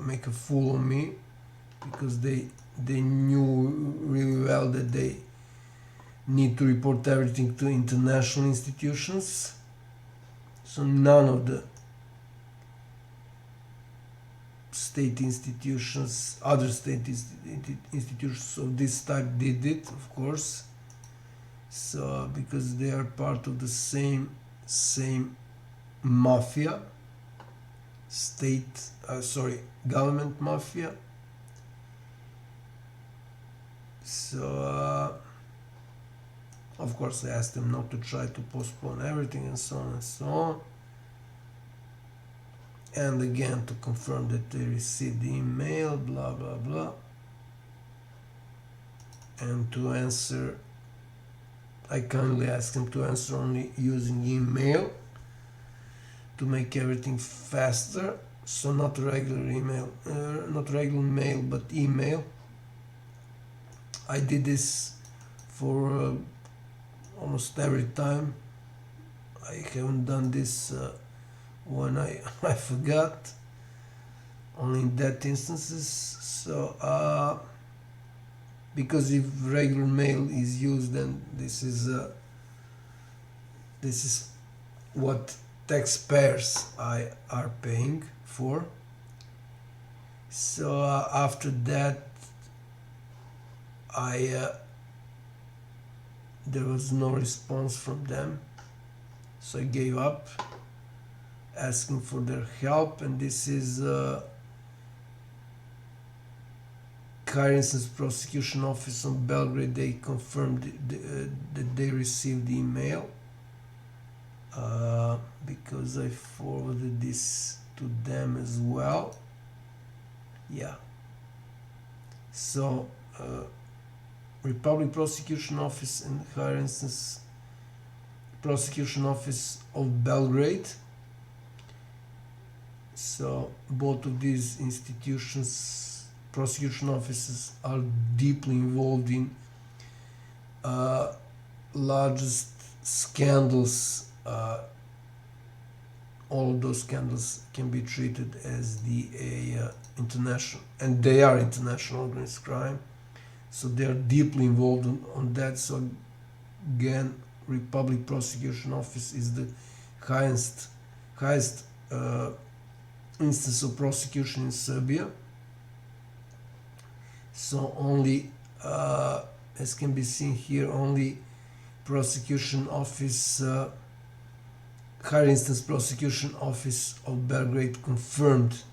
make a fool of me, because they knew really well that they need to report everything to international institutions. So none of the state institutions, other state institutions of this type did it, of course. So because they are part of the same mafia, government mafia. So of course I asked them not to try to postpone everything and so on and so on. And again, to confirm that they received the email, blah blah blah, and to answer I kindly ask him to answer only using email to make everything faster. So not regular email, not regular mail, but email. I did this for almost every time. I haven't done this when I forgot, only in that instances. So because if regular mail is used, then this is what taxpayers are paying for. So after that, there was no response from them, so I gave up, asking for their help. And this is Higher Instance Prosecution Office on Belgrade. They confirmed that they received the email because I forwarded this to them as well. Yeah. So Republic Prosecution Office and Higher Instance Prosecution Office of Belgrade. So both of these institutions, prosecution offices, are deeply involved in largest scandals. All of those scandals can be treated as international, and they are international organized crime. So they are deeply involved on that. So again, Republic Prosecution Office is the highest instance of prosecution in Serbia. So only, as can be seen here, only prosecution office, Higher Instance Prosecution Office of Belgrade confirmed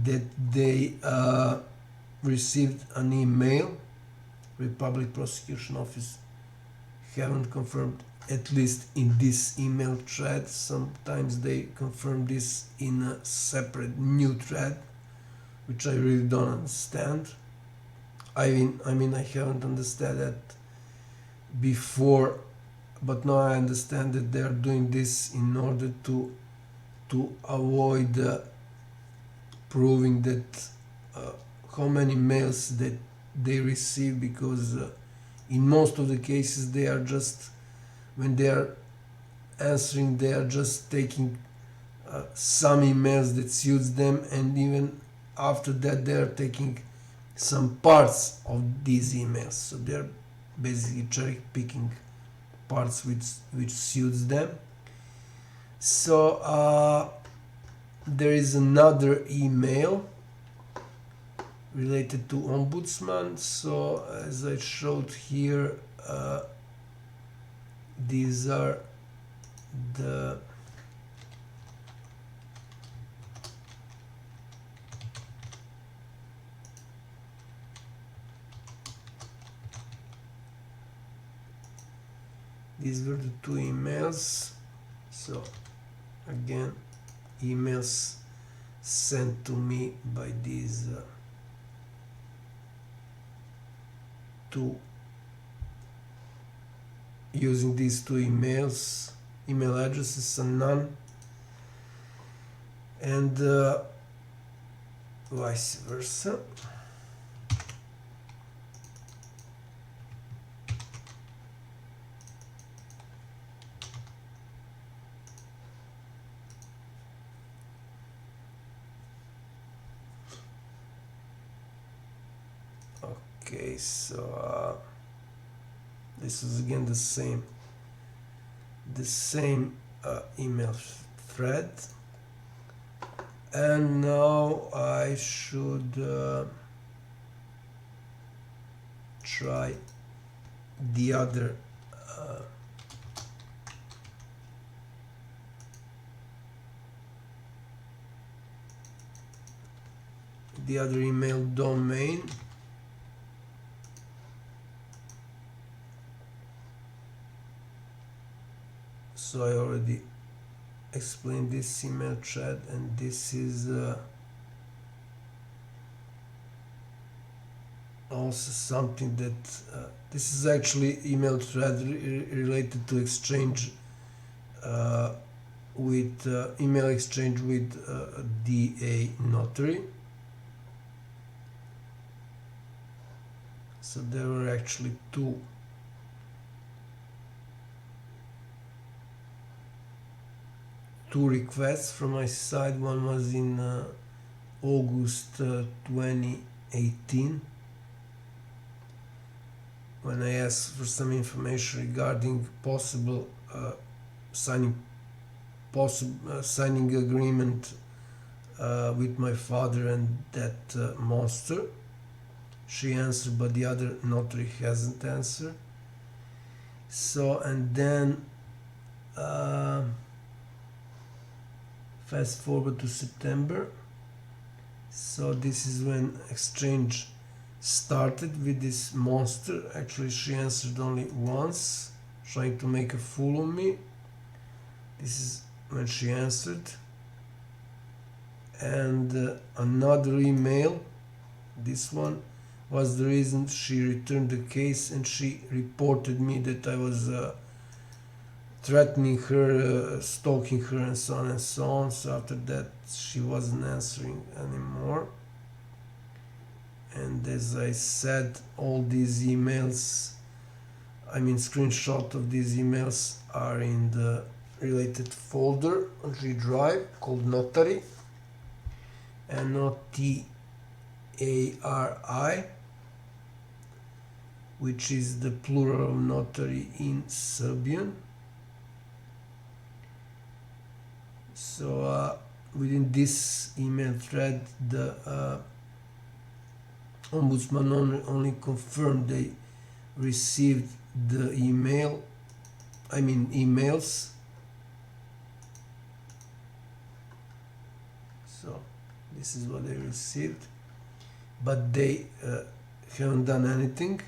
that they received an email. Republic Prosecution Office haven't confirmed, at least in this email thread. Sometimes they confirm this in a separate new thread, which I really don't understand. I mean, I haven't understood that before, but now I understand that they are doing this in order to avoid proving that how many mails that they receive, because in most of the cases they are just, when they are answering, they are just taking some emails that suits them, and even after that they are taking some parts of these emails. So they are basically cherry picking parts which suits them. So there is another email related to Ombudsman. So as I showed here, these are the these were the two emails. So again, emails sent to me by these two, using these two email addresses, and none, and vice versa. Okay, so this is again the same email thread, and now I should try the other email domain. So I already explained this email thread, and this is also something that this is actually email thread related to exchange with email exchange with DA notary. So there were actually two requests from my side. One was in August 2018, when I asked for some information regarding possible signing agreement with my father and that monster. She answered, but the other notary hasn't answered. So, and then fast forward to September. So this is when exchange started with this monster. Actually, she answered only once, trying to make a fool of me. This is when she answered. And another email, this one, was the reason she returned the case, and she reported me that I was threatening her, stalking her, and so on and so on. So after that, she wasn't answering anymore. And as I said, all these emails, I mean screenshot of these emails, are in the related folder on G Drive called Notary, NOTARI, which is the plural of notary in Serbian. So within this email thread, the Ombudsman only confirmed they received the emails. So this is what they received, but they haven't done anything.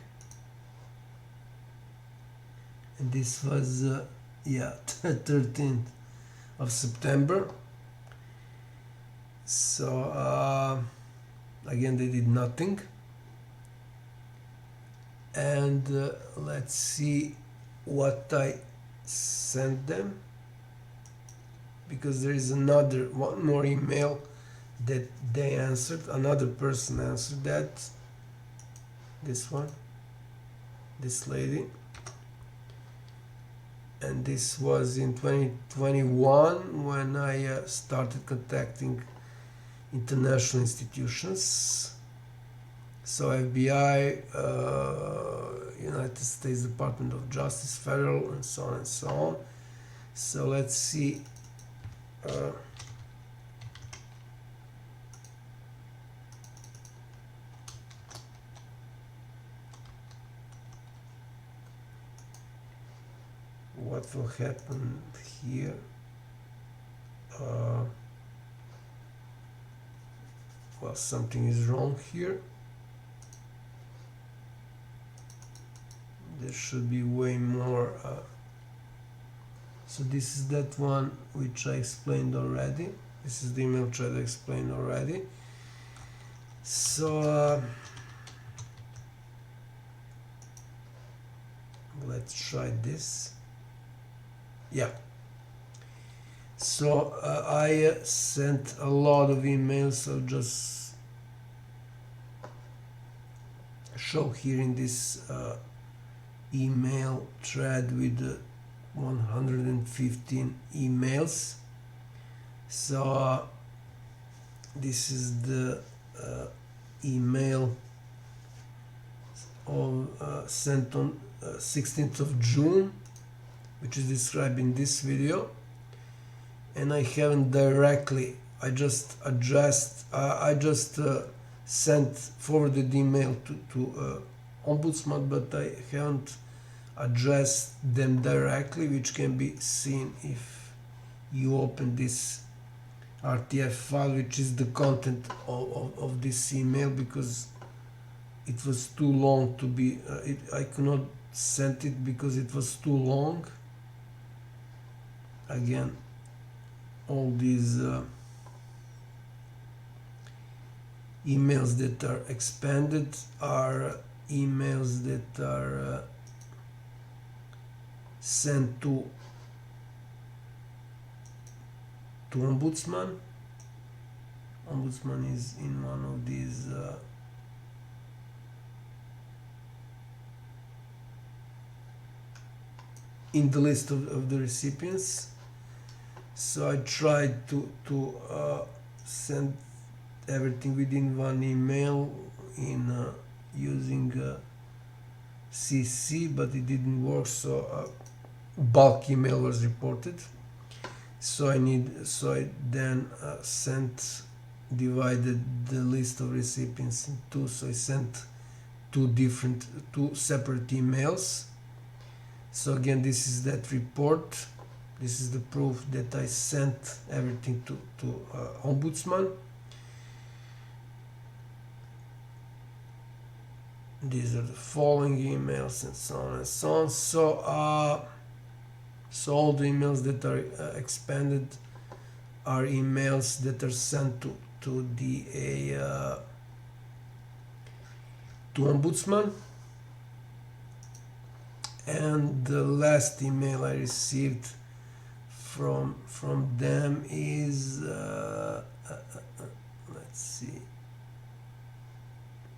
And this was 13th of September. So again, they did nothing. And let's see what I sent them, because there is one more email that they answered. Another person answered that. This one, this lady. And this was in 2021 when I started contacting international institutions. So FBI, United States Department of Justice, Federal, and so on and so on. So let's see. What will happen here? Well, something is wrong here. There should be way more. So this is that one which I explained already. This is the email thread I explained already. So let's try this. Yeah. So I sent a lot of emails. I'll just show here in this email thread with 115 emails. So this is the email sent on 16th of June, which is described in this video. And I haven't directly, I just forwarded the email to Ombudsman, but I haven't addressed them directly, which can be seen if you open this RTF file, which is the content of this email, because it was too long to be, I could not send it because it was too long. Again, all these emails that are expanded are emails that are sent to Ombudsman. Ombudsman is in one of these in the list of the recipients. So I tried to send everything within one email in using CC, but it didn't work. So bulk email was reported. So I then divided the list of recipients in two. So I sent two separate emails. So again, this is that report. This is the proof that I sent everything to Ombudsman. These are the following emails and so on and so on. So all the emails that are expanded are emails that are sent to Ombudsman. And the last email I received from them is let's see,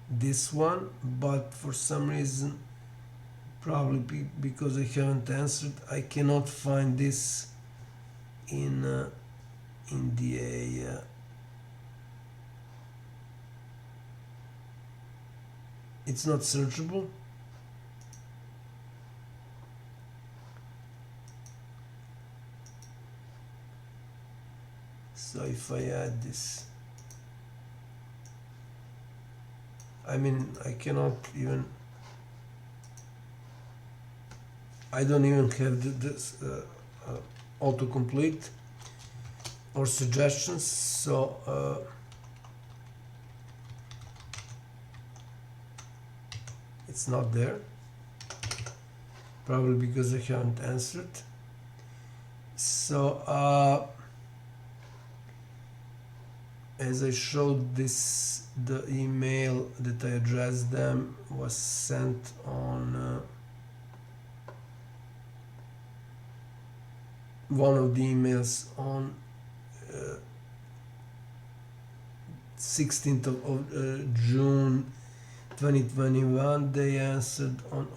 this one, but for some reason, probably because I haven't answered, I cannot find this in the it's not searchable. So if I add this, I mean, I cannot even, I don't even have this autocomplete or suggestions. So it's not there, probably because I haven't answered. So as I showed this, the email that I addressed them was sent on one of the emails on 16th of June 2021. They answered on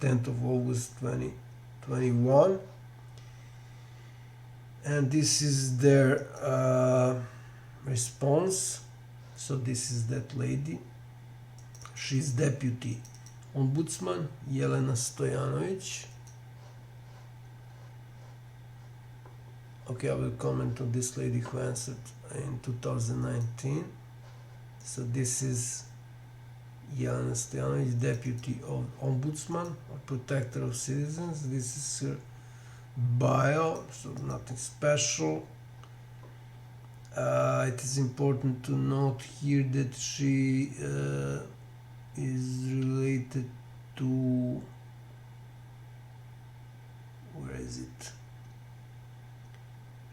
10th of August 2021. And this is their response. So this is that lady. She's Deputy Ombudsman, Jelena Stojanovic. Okay, I will comment on this lady who answered in 2019. So this is Jelena Stojanovic, Deputy Ombudsman, or Protector of Citizens. This is her bio, so nothing special. It is important to note here that she is related to, where is it?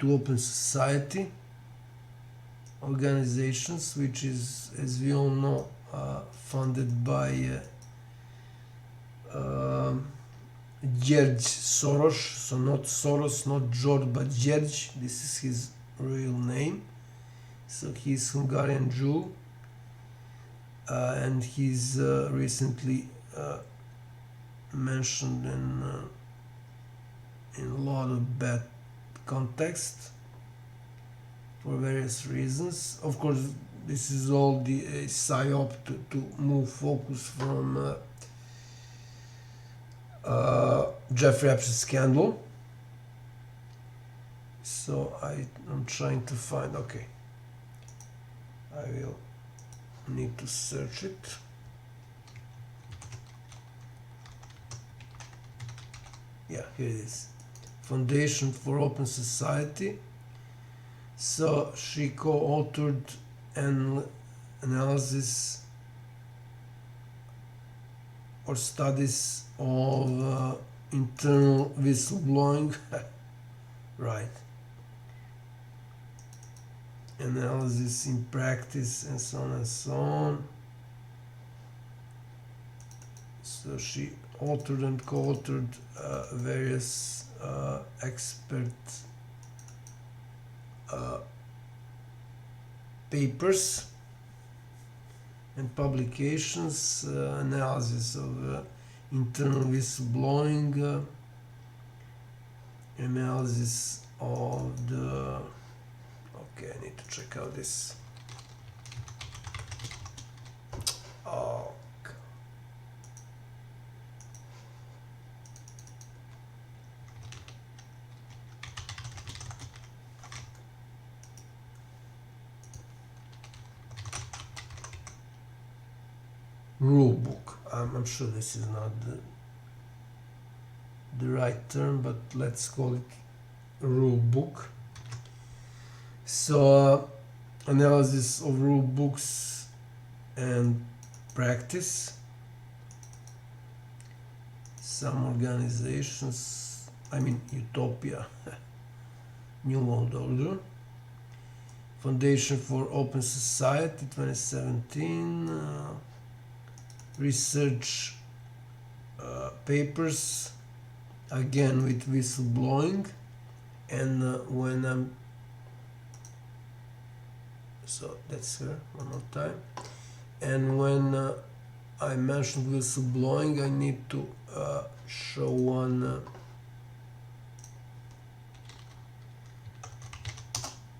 To Open Society organizations, which is, as we all know, funded by George Soros. So not Soros, not George, but George. This is his real name. So he's Hungarian Jew, and he's recently mentioned in a lot of bad context for various reasons. Of course, this is all the psyop to move focus from Jeffrey Epstein scandal. So I'm trying to find, okay, I will need to search it. Yeah, here it is. Foundation for Open Society. So she co-authored an analysis or studies of internal whistleblowing. Right. analysis in practice, and so on and so on. So she authored and co-authored various expert papers and publications, analysis of internal whistleblowing, analysis of the... Okay, I need to check out this. Oh, rule book. I'm sure this is not the right term, but let's call it rule book. So analysis of rule books and practice. Some organizations, I mean Utopia, New World Order, Foundation for Open Society 2017, research papers, again with whistleblowing, and when I'm... So that's her one more time. And when I mentioned whistleblowing, I need to show one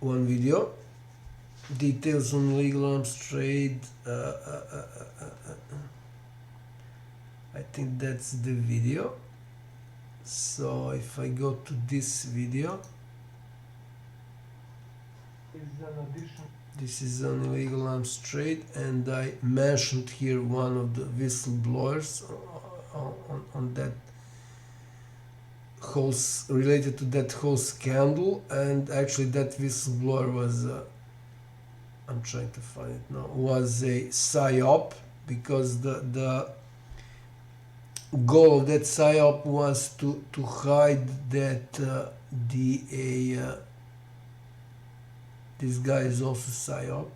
video. Details on legal arms trade. I think that's the video. So if I go to this video, this is an illegal arms trade, and I mentioned here one of the whistleblowers on that whole, related to that whole scandal. And actually that whistleblower was I'm trying to find it now, was a PSYOP, because the goal of that PSYOP was to hide that this guy is also PSYOP.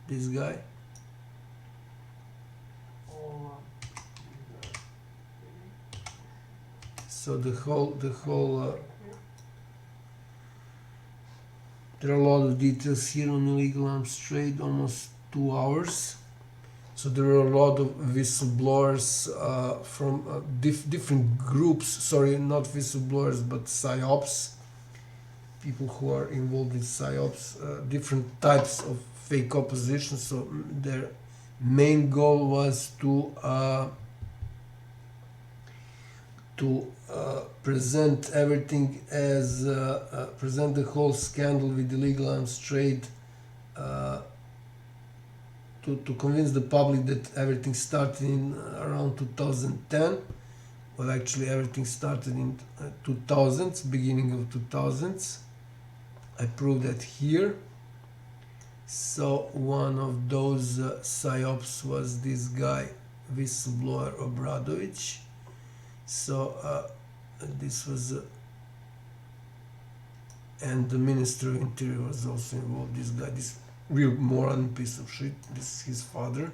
This guy. So the whole there are a lot of details here on illegal arms trade, almost 2 hours. So there are a lot of whistleblowers from different groups, sorry, not whistleblowers, but PSYOPs, people who are involved in PSYOPs, different types of fake opposition. So their main goal was to present everything as, present the whole scandal with illegal arms trade, to convince the public that everything started in around 2010. Well, actually everything started in 2000s, beginning of 2000s. I proved that here. So one of those PSYOPs was this guy, whistleblower Obradovic. So this was and the Minister of Interior was also involved. This guy, this real moron piece of shit, this is his father.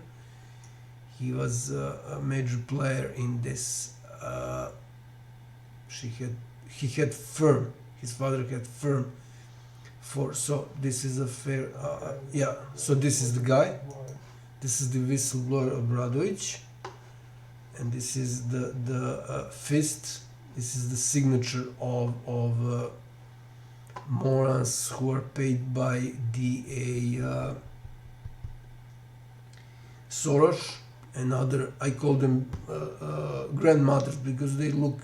He was a major player in this. He had firm, his father had firm for, so this is a fair, yeah, so this is the guy, this is the whistleblower Obradovic, and this is the fist, this is the signature of morons who are paid by the Soros and other, I call them grandmothers, because they look,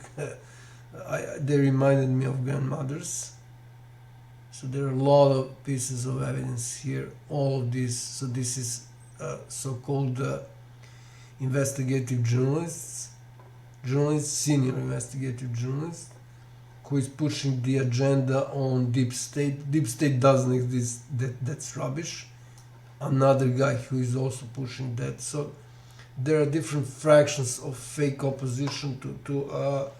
they reminded me of grandmothers. So there are a lot of pieces of evidence here, all of this. So this is so-called investigative journalists, senior investigative journalist, who is pushing the agenda on deep state. Deep state doesn't exist, that's rubbish. Another guy who is also pushing that. So there are different fractions of fake opposition to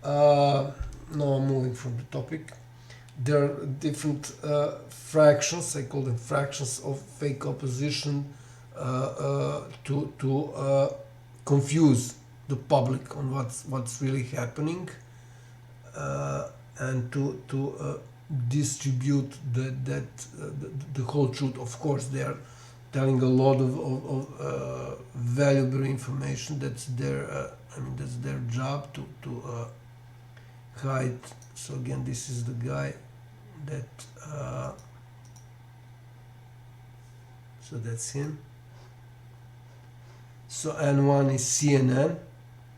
no, I'm moving from the topic. there are different fractions, I call them fractions of fake opposition, to confuse the public on what's really happening, and to distribute the whole truth. Of course, they are telling a lot of valuable information. That's their that's their job to hide. So again, this is the guy that so that's him. So N1 is CNN.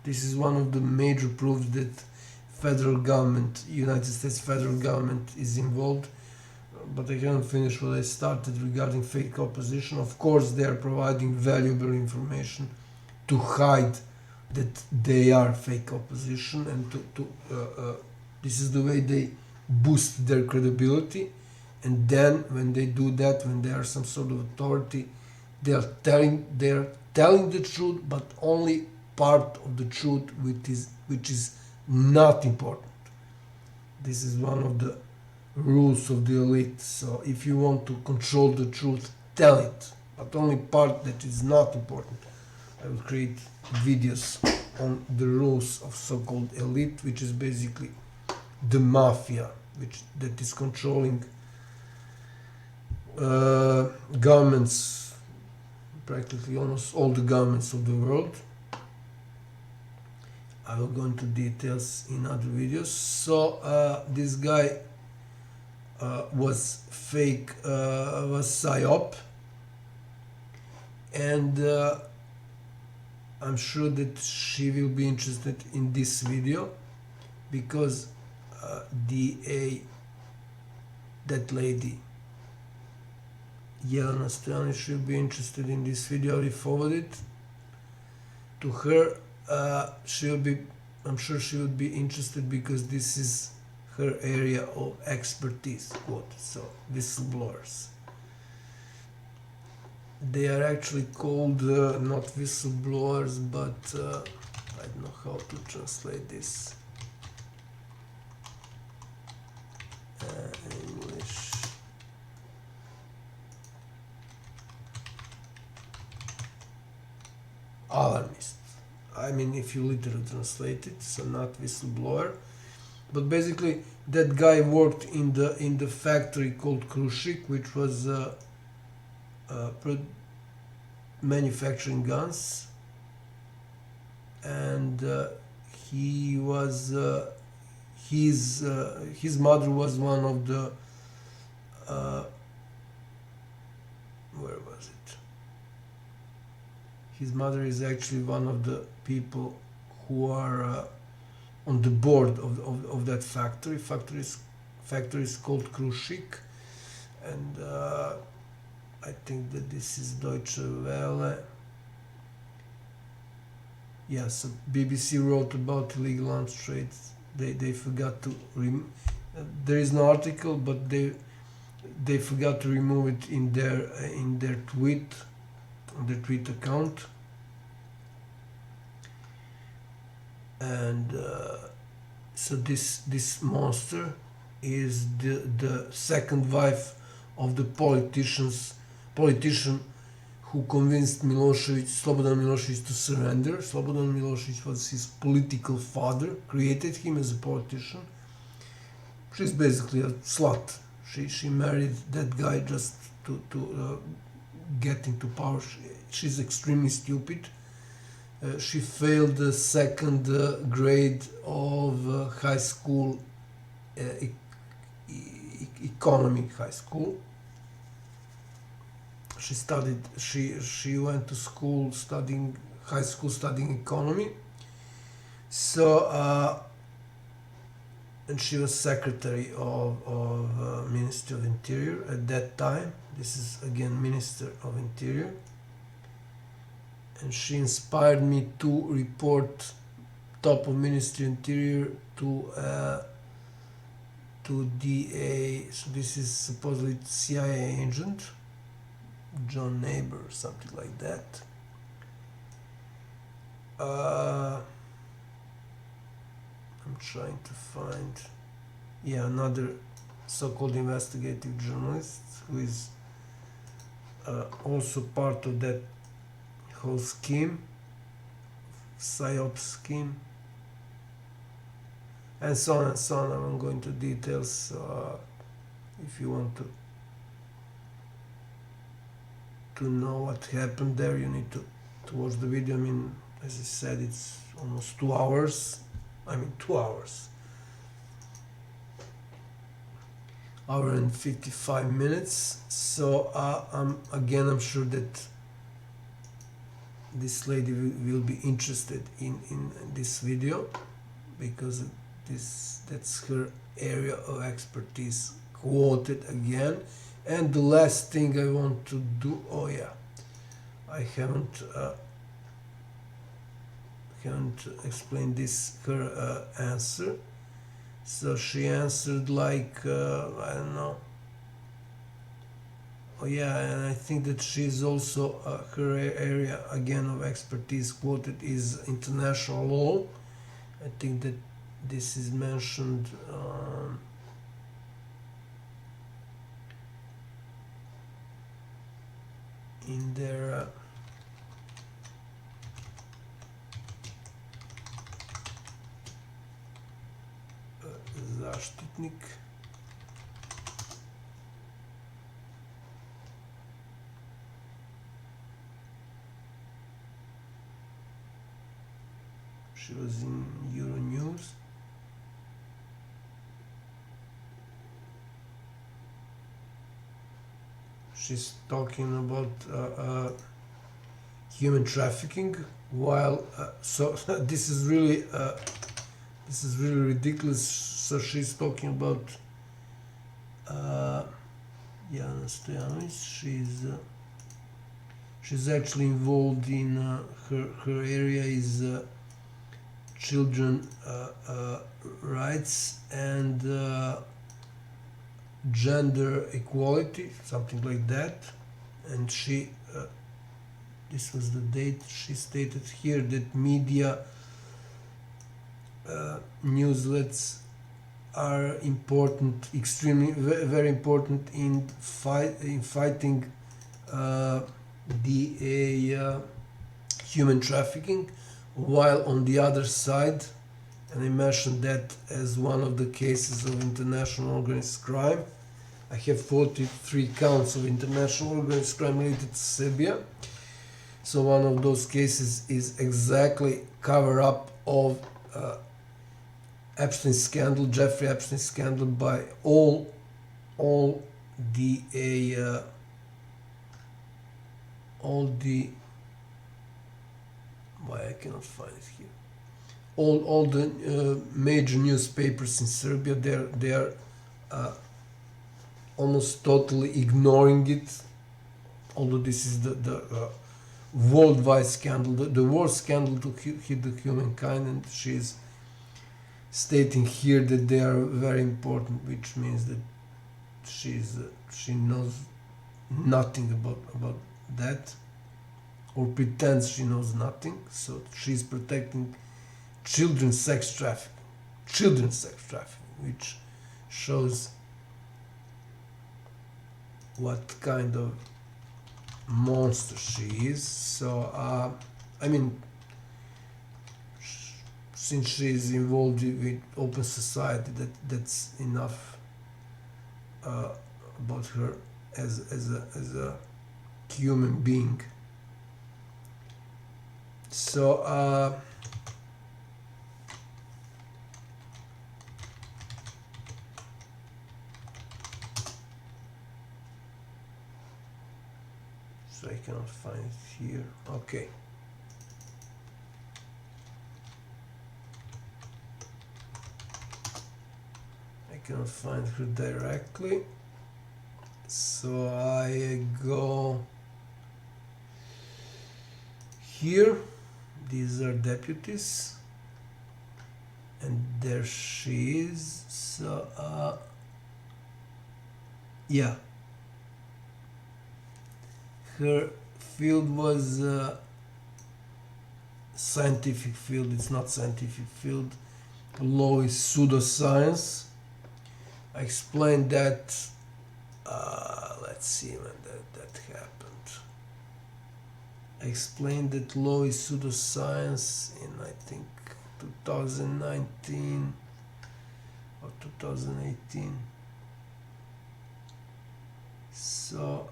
This is one of the major proofs that federal government, United States federal government, is involved. But I haven't finished what I started regarding fake opposition. Of course, they are providing valuable information to hide that they are fake opposition, and this is the way they boost their credibility. And then when they do that, when they are some sort of authority, they are telling the truth, but only part of the truth which is not important. This is one of the rules of the elite. So if you want to control the truth, tell it, but only part that is not important. I will create videos on the rules of so-called elite, which is basically the mafia, that is controlling governments, practically almost all the governments of the world. I will go into details in other videos. So this guy was fake, was psyop, and I'm sure that she will be interested in this video, because that lady JELENA should be interested in this video. I will forward it to her. I'm sure she would be interested, because this is her area of expertise, quote. So whistleblowers, they are actually called not whistleblowers, but I don't know how to translate this. English. Alarmist. I mean, if you literally translate it, so not whistleblower, but basically that guy worked in the factory called Krušik, which was manufacturing guns, and he was his mother was one of the where was it? His mother is actually one of the people who are on the board of that factory. Factory is called Krušik, and I think that this is Deutsche Welle. Yeah, so BBC wrote about illegal arms trade. They forgot to there is no article, but they forgot to remove it in their tweet, on their tweet account. And so this monster is the second wife of the politician who convinced Slobodan Milošević to surrender. Slobodan Milošević was his political father, created him as a politician. She's basically a slut. She married that guy just to get into power. She's extremely stupid. She failed the second grade of high school, economy high school. She went to school studying economy. So and she was secretary of Ministry of Interior at that time. This is again Minister of Interior. And she inspired me to report top of Ministry of Interior to DA. So this is supposedly CIA agent, John Neighbor, or something like that. I'm trying to find, yeah, another so-called investigative journalist, who is also part of that whole scheme, PSYOP scheme, and so on and so on. I won't go into details. If you want to know what happened there, you need to watch the video. I mean, as I said, it's almost 2 hours. I mean, 2 hours. Hour and 55 minutes. So I'm sure that this lady will be interested in this video, because that's her area of expertise quoted again. And the last thing I want to do, oh yeah, I haven't explained this, her answer. So she answered like I don't know. Oh yeah, and I think that she's also her area again of expertise quoted is international law. I think that this is mentioned in their zaštitnik. She was in Euronews. She's talking about human trafficking, while so this is really ridiculous. So she's talking about Jelena Stojanovic. She's actually involved in her area is children rights and gender equality, something like that. And she this was the date. She stated here that media newslets are important, extremely very important in fighting the human trafficking, while on the other side, and I mentioned that as one of the cases of international organized crime, I have 43 counts of international organized crime related to Serbia. So one of those cases is exactly cover up of Epstein scandal, Jeffrey Epstein scandal, by all the why I cannot find it here. All the major newspapers in Serbia, they are almost totally ignoring it. Although this is the worldwide scandal, the worst scandal to hit the humankind, and she's stating here that they are very important, which means that she knows nothing about that, or pretends she knows nothing. So she's protecting children's sex trafficking, which shows what kind of monster she is. So I mean, since she is involved with open society, that's enough about her as a human being. So I cannot find it here. Okay. I cannot find her directly. So I go here. These are deputies. And there she is. So yeah. Her field was scientific field. It's not scientific field. Law is pseudoscience. I explained that, let's see when that happened. I explained that law is pseudoscience in, I think, 2019 or 2018. So,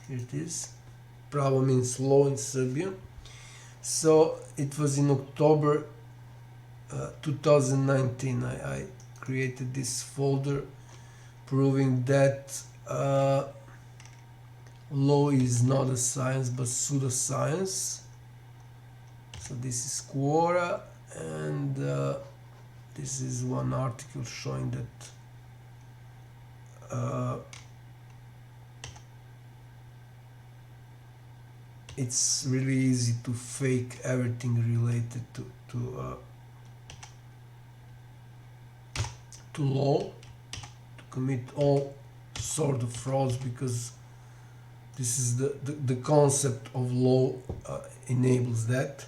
here it is. Pravo means law in Serbian. So it was in October 2019 I created this folder proving that law is not a science but pseudoscience. So this is Quora, and this is one article showing that it's really easy to fake everything related to law, to commit all sort of frauds, because this is the concept of law enables that.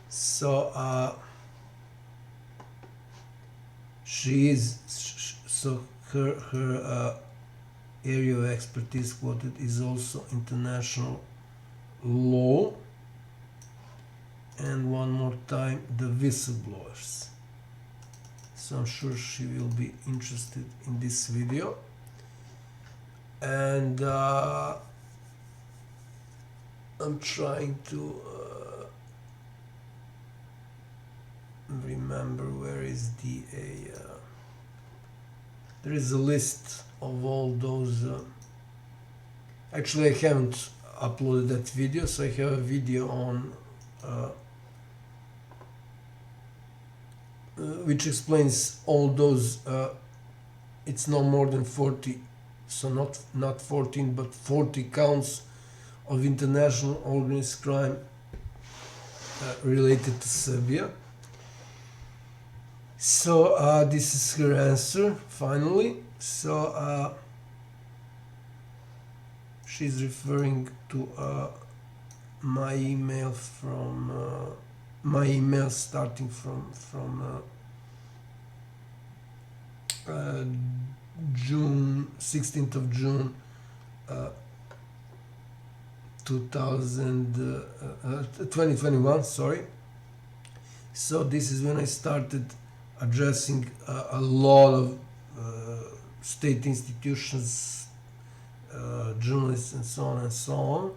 So her area of expertise quoted is also international law, and one more time, the whistleblowers. So I'm sure she will be interested in this video. And I'm trying to remember where is the there is a list of all those. Actually, I haven't uploaded that video, so I have a video on which explains all those. It's no more than 40, so not 14 but 40 counts of international organized crime related to Serbia. So this is her answer finally. So she's referring to my email from my email starting from June 16th of June 2021. Sorry. So this is when I started addressing a lot of state institutions, journalists, and so on and so on.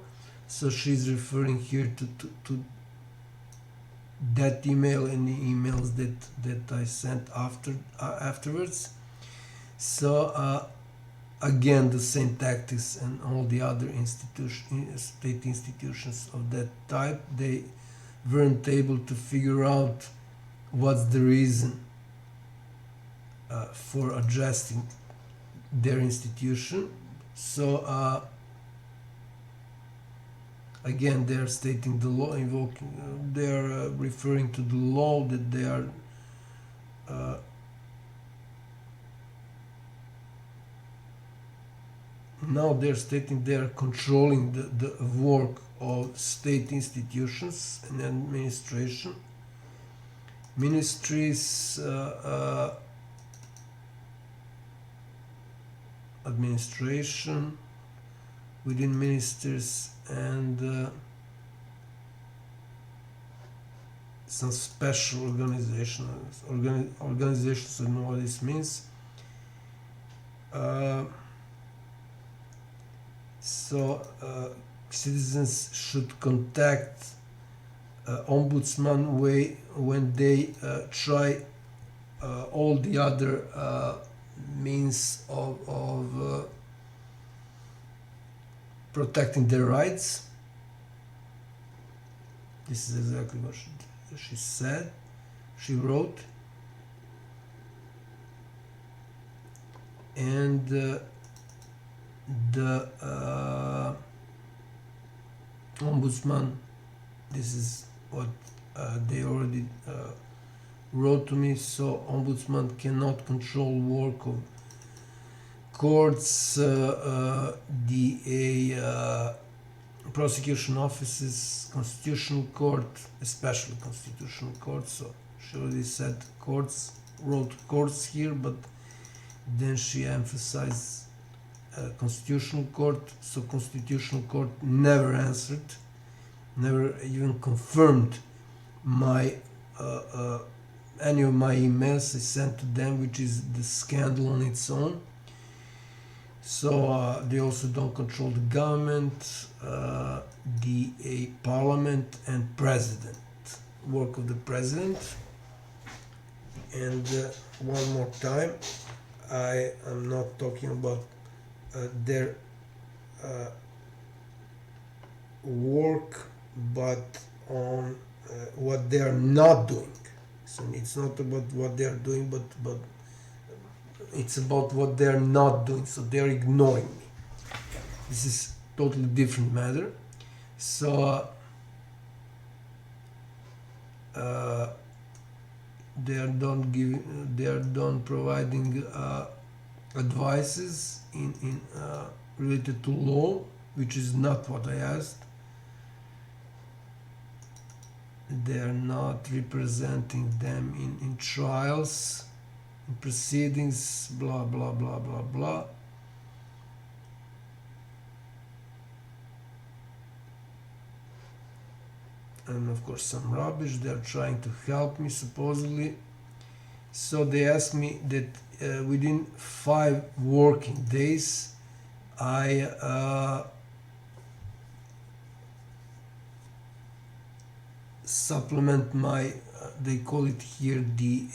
So she's referring here to that email and the emails that I sent afterwards. So again, the same tactics and all the other state institutions of that type, they weren't able to figure out what's the reason for adjusting their institution. So again, they're stating the law, invoking, they're referring to the law that they are now they're stating they are controlling the work of state institutions and administration, ministries, administration within ministers, and some special organizations. Organizations, I don't know what this means. So citizens should contact Ombudsman when they try all the other means of protecting their rights. This is exactly what she said. She wrote, and the Ombudsman, this is what they already wrote to me. So Ombudsman cannot control work of courts, DA, prosecution offices, constitutional court, especially constitutional court. So She already said courts, wrote courts here, but then she emphasized Constitutional Court. So Constitutional Court never answered, never even confirmed my any of my emails I sent to them, which is the scandal on its own. So they also don't control the government, the parliament and president, work of the president. And one more time, I am not talking about their work, but on what they are not doing. So it's not about what they are doing, but it's about what they are not doing. So they are ignoring me. This is totally different matter. So they are done providing advices in related to law, which is not what I asked. They are not representing them in trials, in proceedings, blah blah blah blah blah. And of course some rubbish. They are trying to help me supposedly. So they asked me that within 5 working days I supplement my they call it here the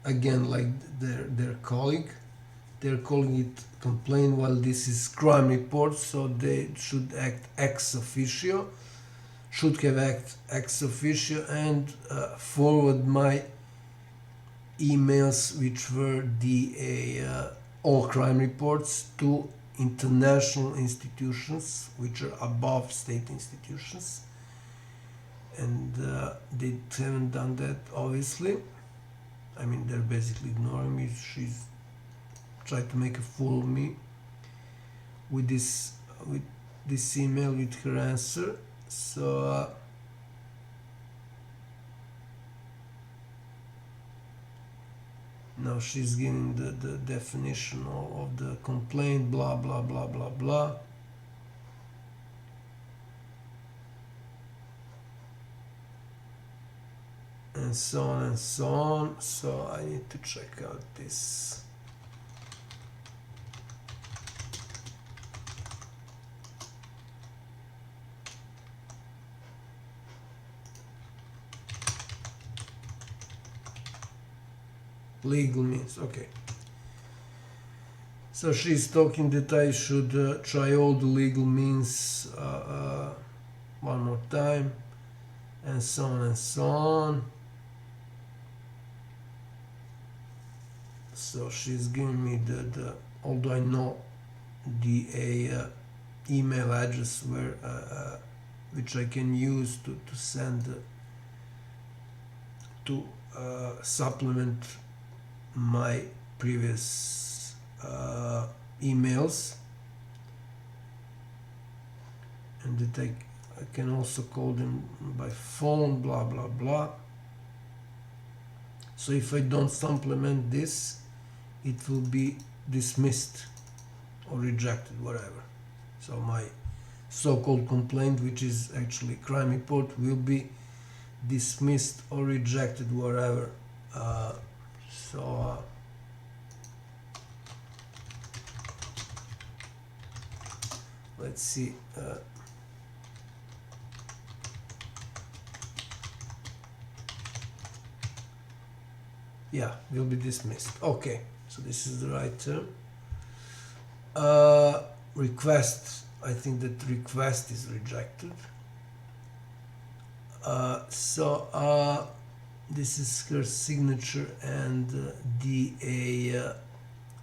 again like their colleague, they're calling it complaint, while this is crime report, so they should act ex officio, should have act ex officio and forward my emails, which were the all crime reports, to international institutions which are above state institutions, and they haven't done that, obviously. I mean, they're basically ignoring me. She's tried to make a fool of me with this email, with her answer. So now she's giving the definition of the complaint, blah blah blah blah blah. And so on and so on. So I need to check out this. Legal means, okay. So she's talking that I should try all the legal means one more time, and so on and so on. So she's giving me the although I know the email address where which I can use to send to supplement my previous emails, and that I can also call them by phone, blah blah blah. So if I don't supplement this, it will be dismissed or rejected, whatever. So my so-called complaint, which is actually crime report, will be dismissed or rejected, whatever. So let's see. Yeah, will be dismissed. Okay, so this is the right term. Request, I think that request is rejected. This is her signature and the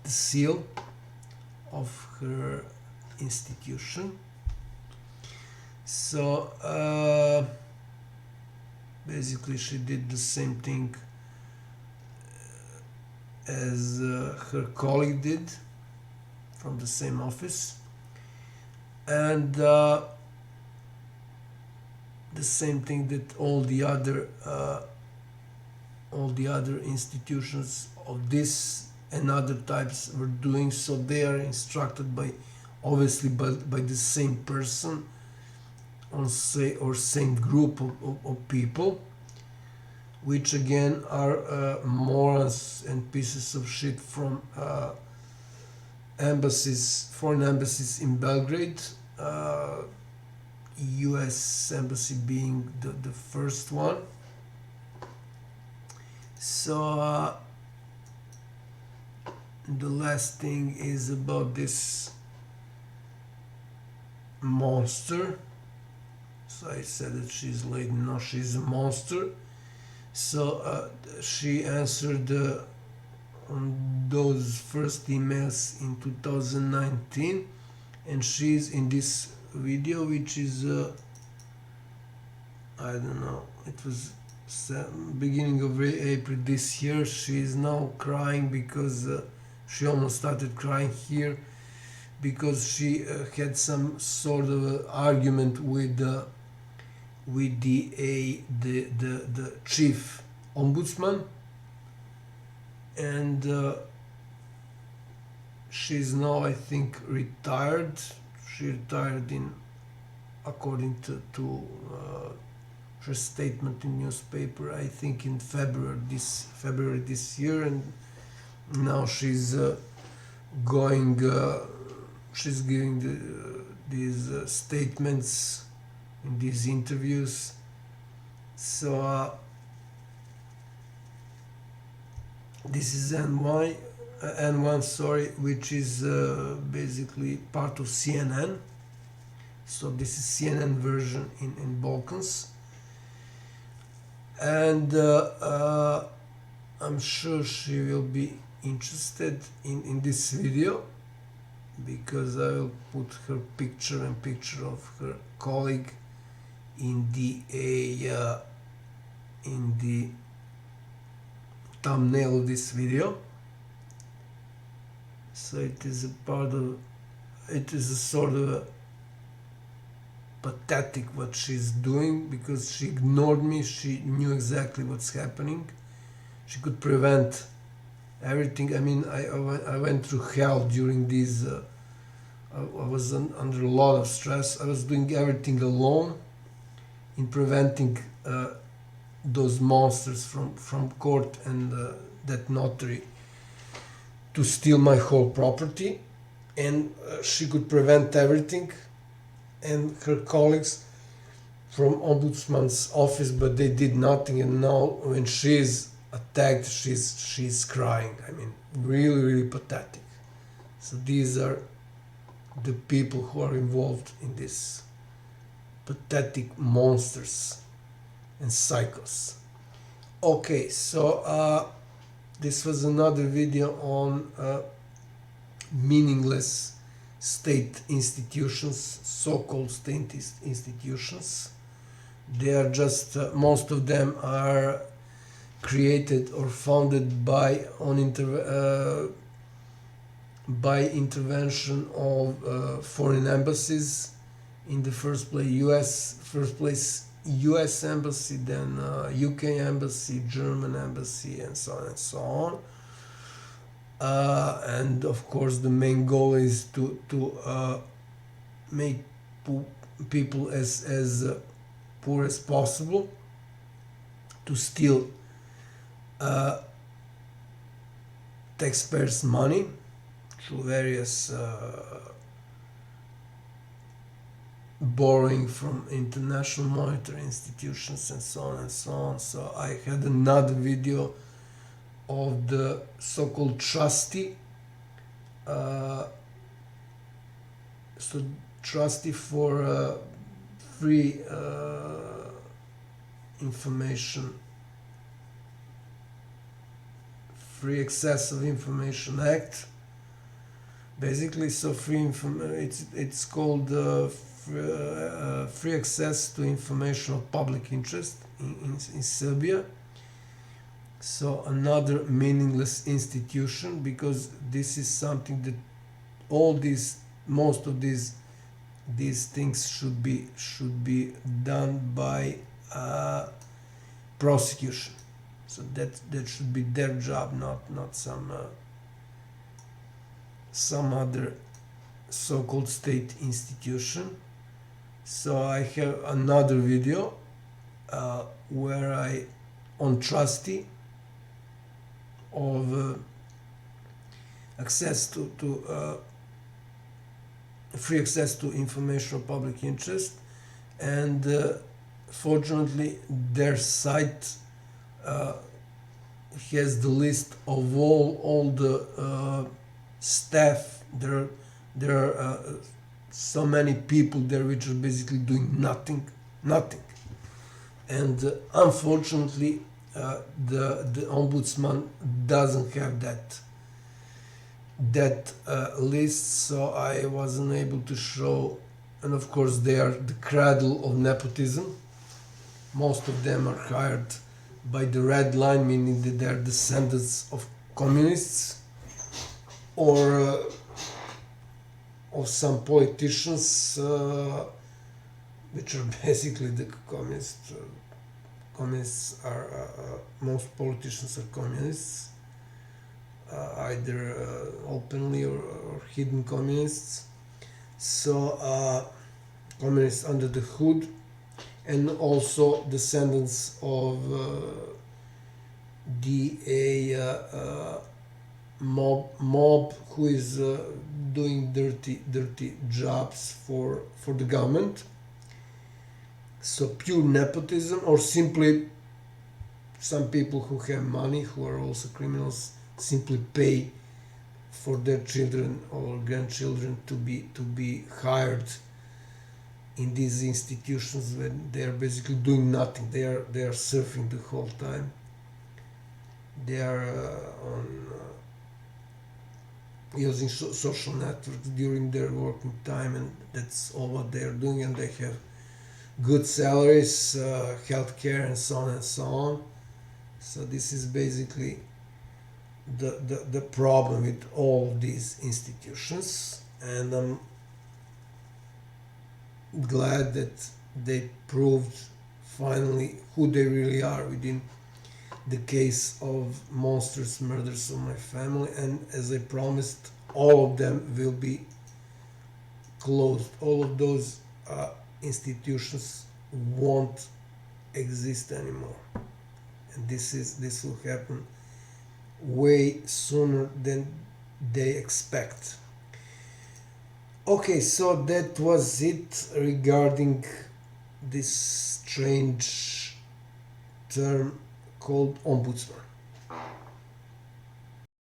seal of her institution. So basically she did the same thing as her colleague did from the same office, and the same thing that all the other institutions of this and other types were doing. So they are instructed by, obviously, by the same person or same group of people, which again are morons and pieces of shit from foreign embassies in Belgrade, US embassy being the first one. So the last thing is about this monster. So I said that she's late, no, she's a monster. So she answered on those first emails in 2019, and she's in this video, which is I don't know, it was beginning of April this year. She is now crying because she almost started crying here because she had some sort of argument with the chief ombudsman, and she's now, I think, retired. She retired according to her statement in newspaper, I think in February this year, and now she's she's giving these statements in these interviews. So this is N1, sorry, which is basically part of CNN. So this is CNN version in Balkans, and I'm sure she will be interested in this video, because I will put her picture and picture of her colleague in the thumbnail of this video. So it is a sort of pathetic what she's doing, because she ignored me. She knew exactly what's happening. She could prevent everything. I mean, I went through hell during these. I was under a lot of stress. I was doing everything alone in preventing those monsters from court and that notary to steal my whole property, and she could prevent everything, and her colleagues from Ombudsman's office, but they did nothing. And now when she's attacked, she's crying. I mean, really, really pathetic. So these are the people who are involved in this pathetic monsters and psychos. Okay, so this was another video on meaningless state institutions, so-called state institutions. They are just, most of them are created or founded by intervention of foreign embassies. In the first place US embassy, then UK embassy, German embassy, and so on and so on. And of course the main goal is to make people as poor as possible, to steal taxpayers' money through various borrowing from international monetary institutions and so on and so on. So I had another video of the so-called trustee. So trustee for free information, Free Access of Information Act. Basically, so it's called free access to information of public interest in Serbia. So another meaningless institution, because this is something that most of these these things should be done by prosecution. So that should be their job, not some other so-called state institution. So I have another video where I on trustee of access to free access to information of public interest, and fortunately their site has the list of all the staff. There are so many people there which are basically doing nothing, and unfortunately the ombudsman doesn't have that list, so I wasn't able to show. And of course they are the cradle of nepotism. Most of them are hired by the red line, meaning that they are descendants of communists or of some politicians which are basically the communists. Communists are most politicians are communists, either openly or hidden communists. So communists under the hood, and also descendants of the mob who is doing dirty jobs for the government. So pure nepotism, or simply some people who have money, who are also criminals, simply pay for their children or grandchildren to be hired in these institutions when they are basically doing nothing. They are surfing the whole time. They are on using social networks during their working time, and that's all what they are doing. And they have good salaries, healthcare, and so on and so on. So this is basically the problem with all these institutions, and I'm glad that they proved finally who they really are within the case of monstrous murders of my family. And as I promised, all of them will be closed. All of those institutions won't exist anymore, and this will happen way sooner than they expect. Okay, so that was it regarding this strange term called ombudsman.